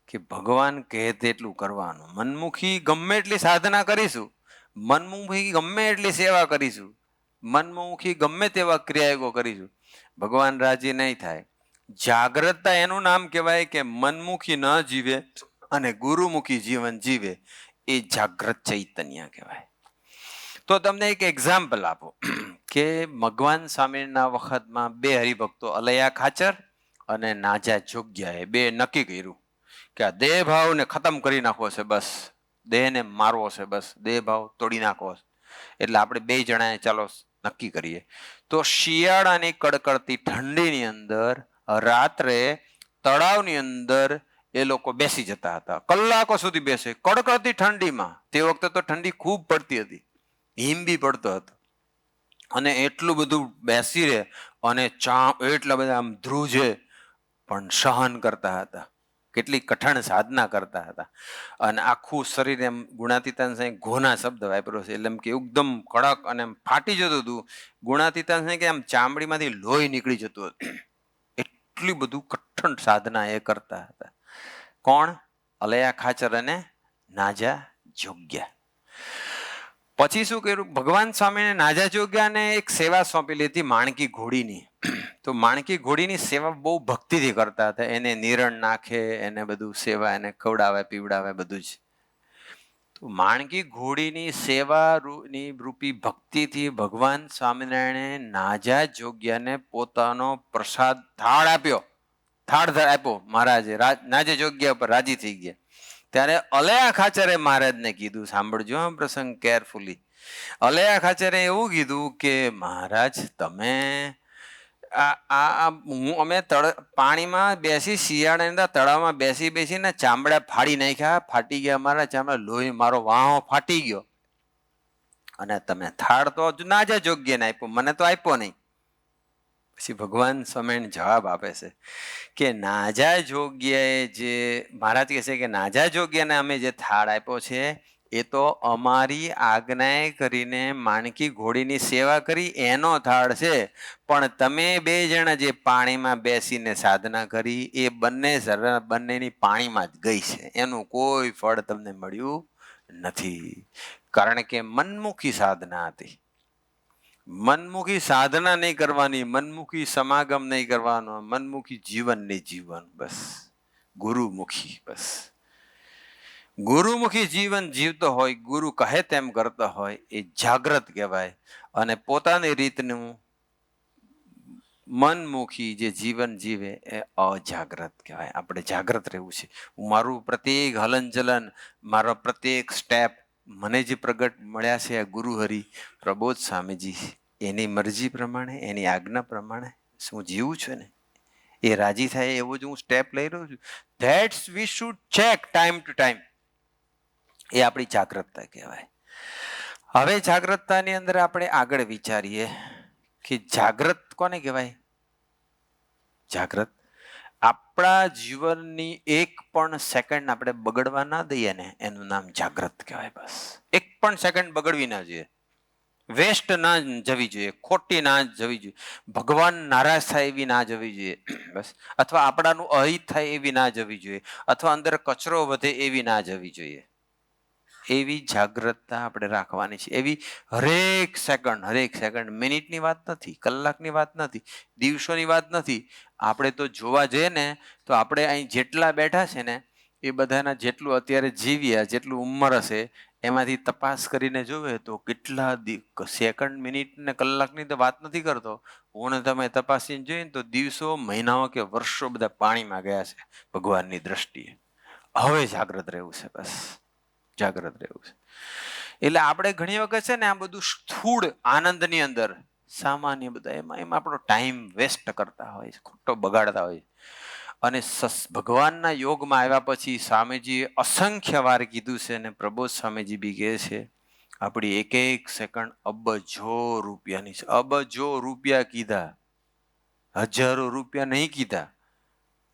કે ભગવાન કહે તેટલું કરવાનું. મનમુખી ગમે એટલી સાધના કરીશું, મનમુખી ગમે એટલી સેવા કરીશું, મનમુખી ગમે તેવા ક્રિયાઓ કરીશું, ભગવાન રાજી નહીં થાય. જાગ્રતતા એનું નામ કહેવાય કે મનમુખી ન જીવે અને ગુરુમુખી જીવન જીવે, એ જાગ્રત ચૈતન્ય કહેવાય. તો તમને એક એક્ઝામ્પલ આપો કે ભગવાન સ્વામિના વખતમાં 2 હરિભક્તો અલૈયા ખાચર અને નાજા જોગ્યાએ 2 નક્કી કર્યું કે આ દેહ ભાવને ખતમ કરી નાખવો છે. બસ દેહને મારવો છે, બસ દેહ ભાવ તોડી નાખવો છે. એટલે આપણે 2 જણાએ ચાલો નક્કી કરીએ. તો શિયાળાની કડકડતી ઠંડીની અંદર રાત્રે તળાવની અંદર એ લોકો બેસી જતા હતા. કલાકો સુધી બેસે કડકડતી ઠંડીમાં. તે વખતે તો ઠંડી ખૂબ પડતી હતી, હિમ બી પડતો હતો. અને એટલું બધું બેસી રહે અને એટલા બધા આમ ધ્રુજે પણ સહન કરતા હતા. કેટલી કઠણ સાધના કરતા હતા, અને આખું શરીર એમ ગુણાતીતાન સાંઈ ઘોના શબ્દ વાપર્યો છે, એટલે એમ કે એકદમ કડક અને એમ ફાટી જતું હતું. ગુણાતીતાન સાંઈ કે આમ ચામડીમાંથી લોહી નીકળી જતું હતું. એટલી બધું કઠણ સાધના એ કરતા હતા. કોણ? અલયા ખાચર અને નાજા જોગ્યા. પછી શું કર્યું? ભગવાન સ્વામીને નાજા જોગ્યાને એક સેવા સોંપેલી હતી માણકી ઘોડીની. તો માણકી ઘોડીની સેવા બહુ ભક્તિથી કરતા હતા. એને નિરણ નાખે, એને બધું સેવા, એને ખવડાવે પીવડાવે બધું જ. તો માણકી ઘોડીની સેવાની રૂપી ભક્તિથી ભગવાન સ્વામિનારાયણે નાજા જોગ્યાને પોતાનો પ્રસાદ થાળ આપ્યો. થાળ આપ્યો મહારાજે. નાજા જોગ્યા ઉપર રાજી થઈ ગયા. ત્યારે અલયા ખાચરે મહારાજને કીધું, સાંભળજો આ પ્રસંગ કેરફુલી. અલયા ખાચરે એવું કીધું કે મહારાજ તમે અમે પાણીમાં બેસી, શિયાળાની તળાવમાં બેસીને ચામડા ફાડી નાખ્યા, ફાટી ગયા મારા ચામડા, લોહી મારો વાહો ફાટી ગયો, અને તમે થાળ તો નાજા જોગ્યને આપ્યો, મને તો આપ્યો નહીં. પછી ભગવાન સ્વામિનારાયણ જવાબ આપે છે કે નાજા જોગ્યાએ જે મહારાજ કહે છે કે નાજા જોગ્યાને અમે જે થાળ આપ્યો છે એ તો અમારી આજ્ઞાએ કરીને માણકી ઘોડીની સેવા કરી એનો થાળ છે, પણ તમે બે જણા જે પાણીમાં બેસીને સાધના કરી એ બંનેની પાણીમાં જ ગઈ છે, એનું કોઈ ફળ તમને મળ્યું નથી. કારણ કે મનમુખી સાધના હતી. મનમુખી સાધના નહીં કરવાની, મનમુખી સમાગમ નહીં કરવાનો, મનમુખી જીવન નહીં જીવન, બસ ગુરુમુખી. બસ ગુરુમુખી જીવન જીવતો હોય, ગુરુ કહે તેમ કરતો હોય, એ જાગ્રત કહેવાય. અને પોતાની રીતનું મનમુખી જે જીવન જીવે એ અજાગ્રત કહેવાય. આપણે જાગ્રત રહેવું છે. મારું પ્રત્યેક હલનચલન, મારો પ્રત્યેક સ્ટેપ મને જે પ્રગટ મળ્યા છે આ ગુરુહરિ પ્રબોધ સ્વામીજી, એની મરજી પ્રમાણે, એની આજ્ઞા પ્રમાણે શું જીવું છું ને, એ રાજી થાય એવો જ હું સ્ટેપ લઈ રહ્યો છું. That's we should check time to time. એ આપણી જાગ્રતતા કહેવાય. હવે જાગ્રતતાની અંદર આપણે આગળ વિચારીએ કે જાગ્રત કોને કહેવાય? જાગ્રત આપણા જીવનની એક પણ સેકન્ડ આપણે બગડવા ના દઈએ ને, એનું નામ જાગ્રત કહેવાય. બસ એક પણ સેકન્ડ બગડવી ના જોઈએ, વેસ્ટ ના જવી જોઈએ, ખોટી ના જવી જોઈએ, ભગવાન નારાજ થાય એવી ના જવી જોઈએ, બસ, અથવા આપણાનું અહિત થાય એવી ના જવી જોઈએ, અથવા અંદર કચરો વધે એવી ના જવી જોઈએ. એવી જાગ્રતતા આપણે રાખવાની છે. એવી હરેક સેકન્ડ, મિનિટની વાત નથી, કલાકની વાત નથી, દિવસોની વાત નથી. આપણે તો જોવા જઈએ ને તો આપણે અહીં જેટલા બેઠા છે ને એ બધાના જેટલું અત્યારે જીવ્યા, જેટલું ઉંમર હશે, એમાંથી તપાસ કરીને જોવે તો કેટલા સેકન્ડ, મિનિટ ને કલાકની તો વાત નથી કરતો. હું તમે તપાસીને જોઈએ ને તો દિવસો, મહિનાઓ કે વર્ષો બધા પાણીમાં ગયા છે ભગવાનની દ્રષ્ટિએ. હવે જાગ્રત રહેવું છે, બસ જાગ્રત રહેવું છે. એટલે આપણે ઘણી વખત છે ને આ બધું સ્થૂળ આનંદની અંદર સામાન્ય બધા એમાં આપણો ટાઈમ વેસ્ટ કરતા હોય છે, ખોટો બગાડતા હોય છે. અને ભગવાનના યોગમાં આવ્યા પછી સ્વામીજીએ અસંખ્ય વાર કીધું છે, અને પ્રબોધ સ્વામીજી બી કહે છે આપણી એક એક સેકન્ડ અબજો રૂપિયાની છે. અબજો રૂપિયા કીધા, હજારો રૂપિયા નહીં કીધા,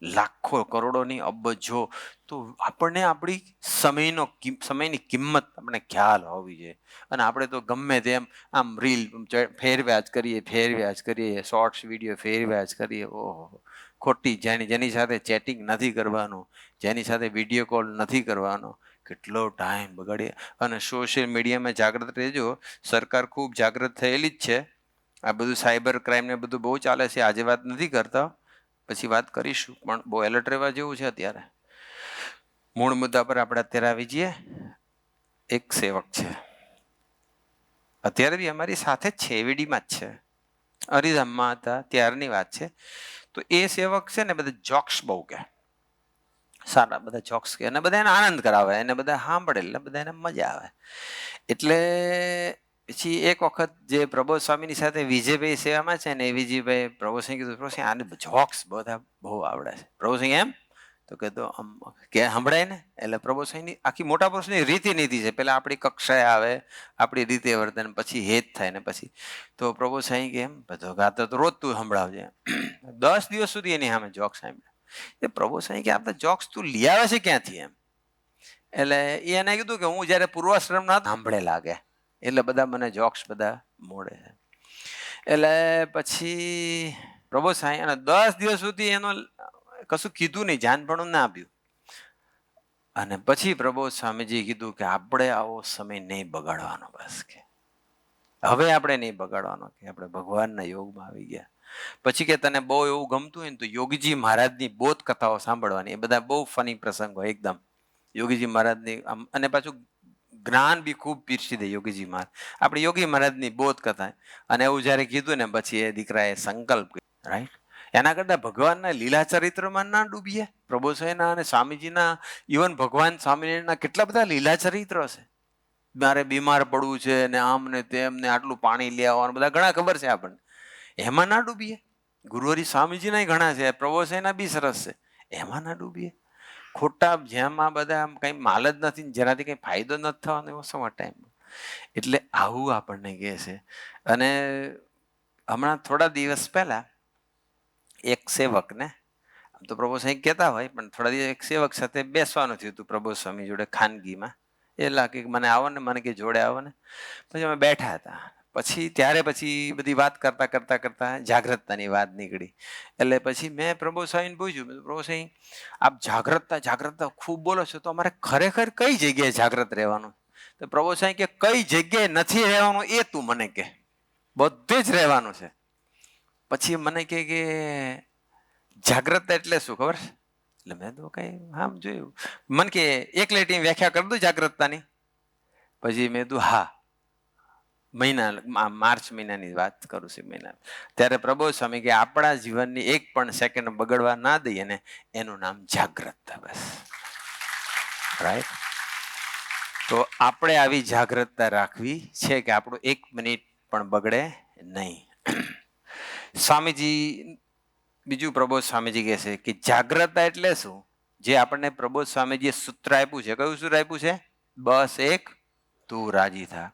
લાખો કરોડોની, અબજો. તો આપણને આપણી સમયની કિંમત આપણે ખ્યાલ હોવી જોઈએ. અને આપણે તો ગમે તેમ આમ રીલ ફેરવ્યા જ કરીએ, શોર્ટ્સ વિડીયો ફેરવ્યા જ કરીએ. ઓહો, ખોટી જેની સાથે ચેટિંગ નથી કરવાનું, જેની સાથે વિડીયો કોલ નથી કરવાનો, કેટલો ટાઈમ બગાડીએ. અને સોશિયલ મીડિયામાં જાગૃત રહેજો. સરકાર ખૂબ જાગૃત થયેલી જ છે. આ બધું સાયબર ક્રાઇમ ને બધું બહુ ચાલે છે. આજે વાત નથી કરતા, પછી વાત કરીશું, પણ બહુ એલર્ટ રહેવા જેવું છે અત્યારે. મૂળ મુદ્દા પર આપણે અત્યારે આવી જઈએ. એક સેવક છે, અત્યારે બી અમારી સાથે જ છે, એવીડીમાં જ છે, હરિધામમાં હતા ત્યારની વાત છે. તો એ સેવક છે ને બધા જોક્સ બહુ કે, સારા બધા જોક્સ કે, અને બધા એને આનંદ કરાવે, એને બધા સાંભળે એટલે બધા એને મજા આવે. એટલે પછી એક વખત જે પ્રબોધ સ્વામીની સાથે વિજયભાઈ સેવામાં છે ને, એ વિજયભાઈ પ્રભુસિંહ કીધું, પ્રભુસિંહ આને જોક્સ બધા બહુ આવડે છે. પ્રભુસિંહ એમ તો કે સંભળાય ને. એટલે પ્રભુસિંહની આખી મોટા પુરુષની રીતિ નીતિ છે. પેલા આપણી કક્ષાએ આવે, આપણી રીતે વર્તન, પછી હેત થાય ને પછી તો પ્રભુસિંહ કે એમ બધો ગાતો તો રોજ તું સંભળાવજે. 10 દિવસ સુધી એની સામે જોક્સ સાંભળ્યા. એ પ્રભુ સ્વામી કે આ બધા જોક્સ તું લઈ આવે છે ક્યાંથી એમ? એટલે એને કીધું કે હું જયારે પૂર્વાશ્રમના સાંભળે લાગે એટલે બધા મને જોક્સ બધા મોડે છે. એટલે પછી પ્રભુ સ્વામી અને 10 દિવસ સુધી એનો કશું કીધું નહીં, જાનપણું ના આપ્યું. અને પછી પ્રભુ સ્વામીજી કીધું કે આપણે આવો સમય નહીં બગાડવાનો, બસ કે હવે આપણે નહીં બગાડવાનો, કે આપણે ભગવાનના યોગમાં આવી ગયા. પછી કે તને બહુ એવું ગમતું હોય ને તો યોગીજી મહારાજની બોધ કથાઓ સાંભળવાની. એ બધા બહુ ફની પ્રસંગો એકદમ યોગીજી મહારાજની. અને પાછું જ્ઞાન બી ખૂબ પીરસી દે યોગીજી મહારાજ. આપણે યોગી મહારાજની બોધ કથા. અને એવું જયારે કીધું ને પછી એ દીકરાએ સંકલ્પ કર્યો, રાઈટ. એના કરતા ભગવાનના લીલા ચરિત્રમાં ના ડૂબીએ. પ્રભુ સ્વામીના અને સ્વામીજીના, ઇવન ભગવાન સ્વામિનારાયણના કેટલા બધા લીલા ચરિત્રો છે. મારે બીમાર પડવું છે ને આમ ને તેમ ને આટલું પાણી લઈ આવવાનું, બધા ઘણા ખબર છે આપણને. એમાં ના ડૂબીએ. ગુરુહરિ સ્વામીજીના ઘણા છે, પ્રભુ સ્વામીના બી સરસ છે, એમાં ના ડૂબીએ. ખોટા જેમાં બધા કઈ માલ જ નથી, જેનાથી કઈ ફાયદો નથી થવાનો એવો સમય ટાઈમ. એટલે આવું આપણને કહે છે. અને હમણાં થોડા દિવસ પહેલા એક સેવકને, આમ તો પ્રભુ સ્વામી કહેતા હોય પણ થોડા દિવસ એક સેવક સાથે બેસવાનું થયું હતું પ્રભુ સ્વામી જોડે ખાનગીમાં. એ લાગે કે મને આવો ને, મને કે જોડે આવો ને. પછી અમે બેઠા હતા. પછી બધી વાત કરતા કરતા કરતા જાગ્રતતાની વાત નીકળી. એટલે પછી મેં પ્રભુ સ્વામીને પૂછ્યું, પ્રભુ સ્વામી આપ જાગ્રતતા ખૂબ બોલો છો, તો અમારે ખરેખર કઈ જગ્યાએ જાગ્રત રહેવાનું? તો પ્રભુ સ્વામી કે કઈ જગ્યાએ નથી રહેવાનું એ તું મને કે, બધે જ રહેવાનું છે. પછી મને કે જાગ્રતતા એટલે શું ખબર? એટલે મેં તો કઈ આમ જોયું. મને કે એક લેટી વ્યાખ્યા કરી દઉં જાગ્રતતાની? પછી મેં કીધું હા. માર્ચ મહિનાની વાત કરું છું, મહિના. ત્યારે પ્રભુ સ્વામી કે આપણા જીવનની એક પણ સેકન્ડ બગડવા ના દઈએ ને, એનું નામ જાગ્રતતા, બસ. રાઈટ. તો આપણે આવી જાગ્રતતા રાખવી છે કે આપણું એક મિનિટ પણ બગડે નહીં. સ્વામીજી બીજું પ્રબોધ સ્વામીજી કહે છે કે જાગ્રતતા એટલે શું? જે આપણને પ્રબોધ સ્વામીજીએ સૂત્ર આપ્યું છે. કયું સૂત્ર આપ્યું છે? બસ એક તું રાજી થા.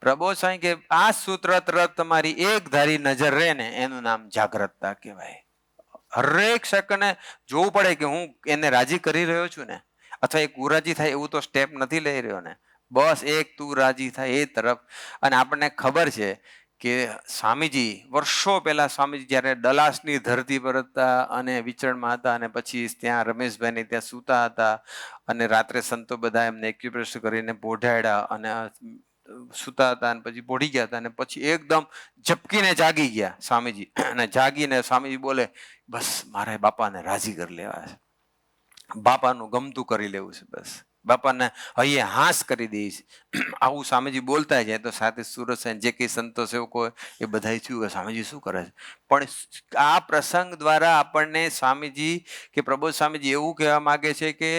પ્રબોધ સ્વામી કે આ સૂત્ર તરફ તમારી એક ધારી નજર રહે ને, એનું નામ જાગ્રતતા કહેવાય. હરેક સેકન્ડે જોવું પડે કે હું એને રાજી કરી રહ્યો છું ને, અથવા એક રાજી થાય એવું તો સ્ટેપ નથી લઈ રહ્યો ને. બસ એક તું રાજી થાય એ તરફ. અને આપણને ખબર છે કે સ્વામીજી વર્ષો પહેલા, સ્વામીજી જયારે ડલાસની ધરતી પર હતા અને વિચરણમાં હતા, અને પછી ત્યાં રમેશભાઈને ત્યાં સૂતા હતા, અને રાત્રે સંતો બધા એમને એક્યુપ્રેશર કરીને પોઢાડ્યા અને સૂતા હતા, અને પછી પોઢી ગયા હતા, અને પછી એકદમ ઝપકીને જાગી ગયા સ્વામીજી. અને જાગીને સ્વામીજી બોલે, બસ મારે બાપાને રાજી કરી લેવા છે, બાપાનું ગમતું કરી લેવું છે, બસ બાપાને હૈયે હાસ કરી દઈશ. આવું સ્વામીજી બોલતા જાય તો સાથે સુરત જે કઈ સંતો સેવકો એ બધા થયું, સ્વામીજી શું કરે છે? પણ આ પ્રસંગ દ્વારા આપણને સ્વામીજી કે પ્રબોધ સ્વામીજી એવું કહેવા માંગે છે કે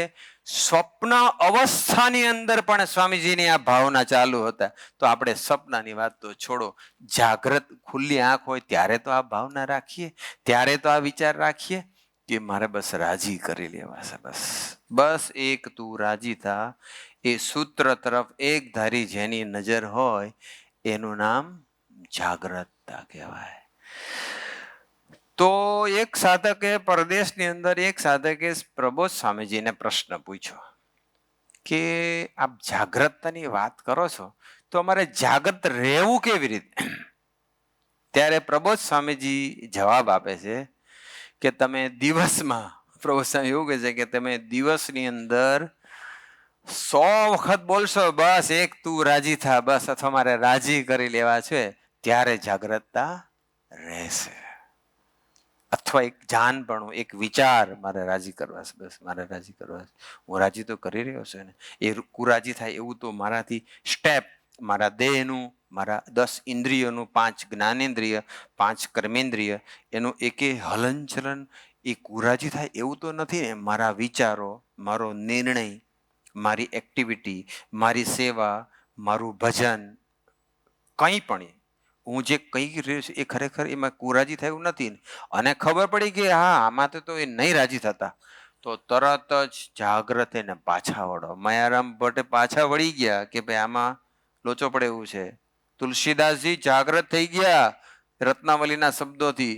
સ્વપ્ન અવસ્થાની અંદર પણ સ્વામીજીની આ ભાવના ચાલુ હતા. તો આપણે સપનાની વાત તો છોડો, જાગ્રત ખુલ્લી આંખ હોય ત્યારે તો આ ભાવના રાખીએ, ત્યારે તો આ વિચાર રાખીએ કે મારે બસ રાજી કરી લેવા છે, બસ એક તું રાજી થા. એ સૂત્ર તરફ એક ધારી જેની નજર હોય એનું નામ જાગ્રતતા કહેવાય. તો એક સાધકે પરદેશની અંદર એક સાધકે પ્રબોધ સ્વામીજીને પ્રશ્ન પૂછ્યો કે આપ જાગ્રતતાની વાત કરો છો, તો અમારે જાગ્રત રહેવું કેવી રીતે? ત્યારે પ્રબોધ સ્વામીજી જવાબ આપે છે કે તમે દિવસમાં, પ્રભુ સ્વામી એવું કહે છે કે તમે દિવસની અંદર 100 વખત બોલશો બસ એક તું રાજી થા, બસ, અથવા મારે રાજી કરી લેવા છે, ત્યારે જાગ્રતતા રહેશે. અથવા એક જાનપણું, એક વિચાર, મારે રાજી કરવા છે, બસ મારે રાજી કરવા છે, હું રાજી તો કરી રહ્યો છે ને, એ કુરાજી થાય એવું તો મારાથી સ્ટેપ, મારા દેહનું, મારા 10 ઇન્દ્રિયોનું, 5 જ્ઞાનેન્દ્રિય, 5 કર્મેન્દ્રિય, એનું એકે હલનચલન એ કુરાજી થાય એવું તો નથી ને. મારા વિચારો, મારો નિર્ણય, મારી એક્ટિવિટી, મારી સેવા, મારું ભજન, કંઈ પણ હું જે કહી રહ્યો છું એ ખરેખર એમાં કુરાજી થયું નથી. અને ખબર પડી કે હા આમાં તો એ નહીં રાજી થતા, તો તરત જ જાગ્રત એને પાછા વળો. મયારામ ભટ્ટ પાછા વળી ગયા કે ભાઈ આમાં લોચો પડે એવું છે. તુલસીદાસજી જાગ્રત થઈ ગયા રત્નાવલીના શબ્દોથી,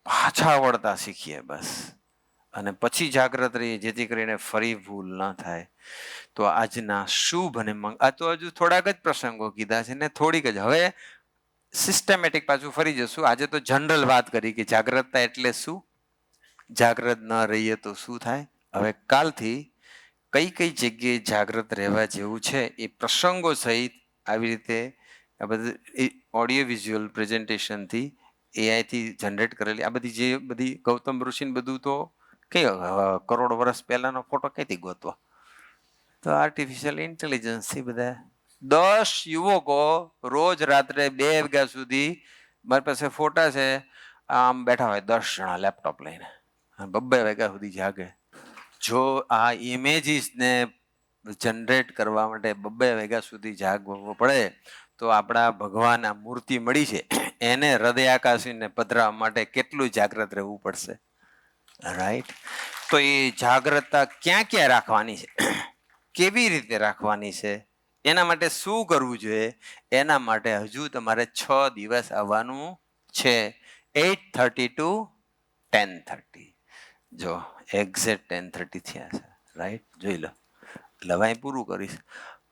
પાછા વળતા શીખીએ બસ. અને પછી જાગ્રત રહીએ, જેથી કરીને ફરી ભૂલ ન થાય. તો આજના શુભ અને આ તો હજુ થોડાક જ પ્રસંગો કીધા છે ને, થોડીક જ. હવે સિસ્ટમેટિક પાછું ફરી જશું. આજે તો જનરલ વાત કરી કે જાગ્રતતા એટલે શું, જાગ્રત ન રહીએ તો શું થાય. હવે કાલથી કઈ કઈ જગ્યાએ જાગ્રત રહેવા જેવું છે એ પ્રસંગો સહિત આવી રીતે આ બધું ઓડિયો વિઝ્યુઅલ પ્રેઝન્ટેશનથી એઆઈથી જનરેટ કરેલી આ બધી જે બધી ગૌતમ ઋષિને બધું તો કઈ કરોડ વર્ષ પહેલાનો ફોટો કઈથી ગોતવા, તો આર્ટિફિશિયલ ઇન્ટેલિજન્સથી બધા 10 યુવકો રોજ રાત્રે 2 વાગ્યા સુધી મારી પાસે ફોટા છે, આમ બેઠા હોય 10 જણા લેપટોપ લઈને 2 વાગ્યા સુધી જાગે. જો આ ઇમેજીસને જનરેટ કરવા માટે 2 વાગ્યા સુધી જાગવું પડે તો આપણા ભગવાન આ મૂર્તિ મળી છે એને હૃદયાકાશીને પધરાવવા માટે કેટલું જાગ્રત રહેવું પડશે, રાઈટ? તો એ જાગ્રતતા ક્યાં ક્યાં રાખવાની છે, કેવી રીતે રાખવાની છે, એના માટે શું કરવું જોઈએ, એના માટે હજુ તમારે 6 દિવસ આવવાનું છે. 8:30 to 10:30. જો એક્ઝેક્ટ 10:30 થયા છે, રાઈટ? જોઈ લો. એટલે હવે અહીં પૂરું કરીશ.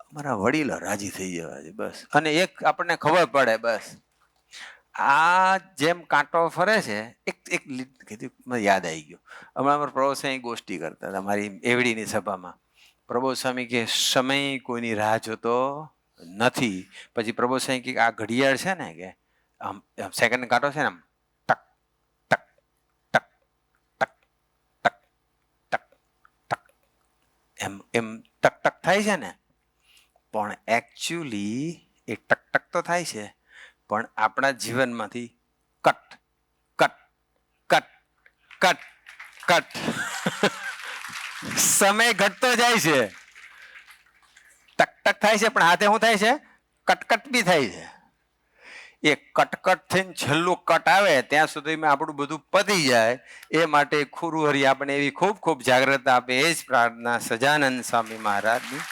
અમારા વડીલો રાજી થઈ જવા છે બસ. અને એક આપણને ખબર પડે બસ, આ જેમ કાંટો ફરે છે, એક કીધું મને યાદ આવી ગયું. હમણાં અમારા પ્રભુ સ્વામી ગોષ્ઠી કરતા હતા મારી એવડીની સભામાં. પ્રભુ સ્વામી કે સમય કોઈની રાહ જોતો નથી. પછી પ્રભુ સ્વામી કે આ ઘડિયાળ છે ને કે આમ સેકન્ડ કાંટો છે ને આમ ટક ટક ટક ટક ટક ટક ટક એમ એમ ટક ટક થાય છે ને, પણ એકચ્યુઅલી એ ટક ટક તો થાય છે, પણ આપણા જીવનમાંથી cut cut cut cut cut સમય ઘટતો જાય છે. ટક ટક થાય છે પણ હાથે શું થાય છે, કટકટ બી થાય છે. એ કટકટ થઈને છેલ્લું કટ આવે ત્યાં સુધીમાં આપણું બધું પતી જાય. એ માટે ખુરુ હરિ આપણે એવી ખૂબ ખૂબ જાગ્રતા આપે, એ જ પ્રાર્થના સજાનંદ સ્વામી મહારાજની.